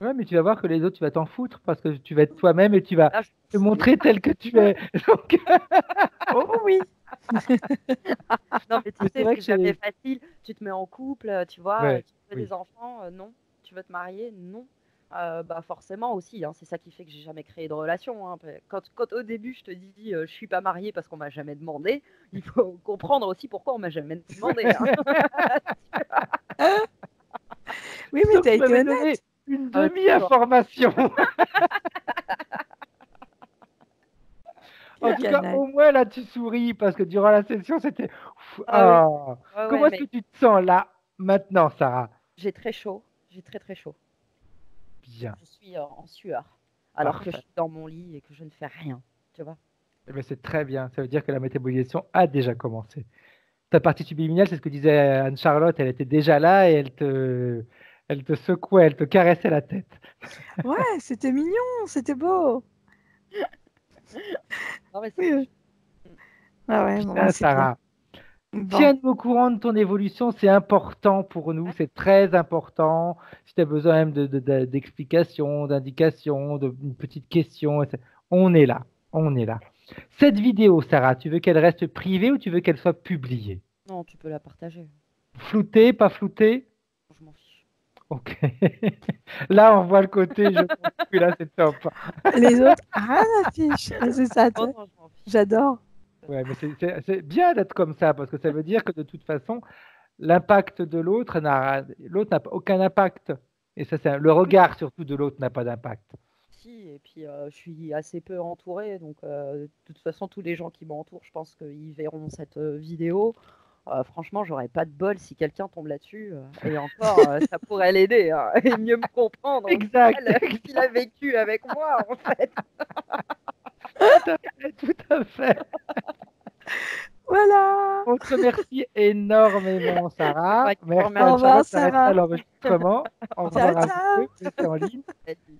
Ouais, mais tu vas voir que les autres, tu vas t'en foutre parce que tu vas être toi-même et tu vas Là, je te montrer tel que tu es. Donc, Oh oui. Non, mais tu Mais c'est sais, vrai c'est que jamais facile. Tu te mets en couple, tu vois, Ouais, tu veux oui. des enfants, non. Tu veux te marier, non. Bah forcément aussi, hein, c'est ça qui fait que j'ai jamais créé de relation. Hein. Quand au début je te dis je suis pas mariée parce qu'on m'a jamais demandé, il faut comprendre aussi pourquoi on m'a jamais demandé. Hein. Oui, mais Sauf t'as que tu été m'avais honnête. donné une Ah, demi-information. En tout cas, Canaille. au moins là, tu souris parce que durant la session, c'était. Ouf, Ah oui. ah. Ouais, Comment ouais, est-ce que mais tu te sens là, maintenant, Sarah? j'ai très chaud, j'ai très très chaud. Bien, Je suis en sueur, alors que je parfait. suis dans mon lit et que je ne fais rien, tu vois. Eh bien, c'est très bien. Ça veut dire que la métabolisation a déjà commencé. Ta partie subliminale, c'est ce que disait Anne-Charlotte, elle était déjà là et elle te secouait, elle te caressait la tête. Ouais, c'était mignon, c'était beau. Non, mais Oui. Ah ouais, bon, Bien, c'est bien. Sarah. Bon. Tiens-nous au courant de ton évolution, c'est important pour nous, c'est très important. Si tu as besoin même d'explications, d'indications, d'une petite question, on est là, on est là. Cette vidéo, Sarah, tu veux qu'elle reste privée ou tu veux qu'elle soit publiée? Non, tu peux la partager. Floutée, pas floutée? Je m'en fiche. Ok. Là, on voit le côté, je m'en fous, là, c'est top. Les autres, rien n'affiche. C'est ça, tu Oh sais. non, je m'en fiche. J'adore. Ouais, mais c'est bien d'être comme ça parce que ça veut dire que de toute façon, l'impact de l'autre n'a aucun impact. Et ça, le regard surtout de l'autre n'a pas d'impact. Si, et puis je suis assez peu entourée, donc de toute façon, tous les gens qui m'entourent, je pense qu'ils verront cette vidéo. Franchement, j'aurais pas de bol si quelqu'un tombe là-dessus. Et encore, ça pourrait l'aider hein, et mieux me comprendre Exact, qu'il a vécu avec moi, en fait. tout à fait. Voilà. On te remercie énormément, Sarah. Ouais, Merci Au revoir, Anne-Charlotte, ça reste à Sarah. l'enregistrement. Au Ciao, revoir à ciao. tous, vous êtes en ligne. Salut.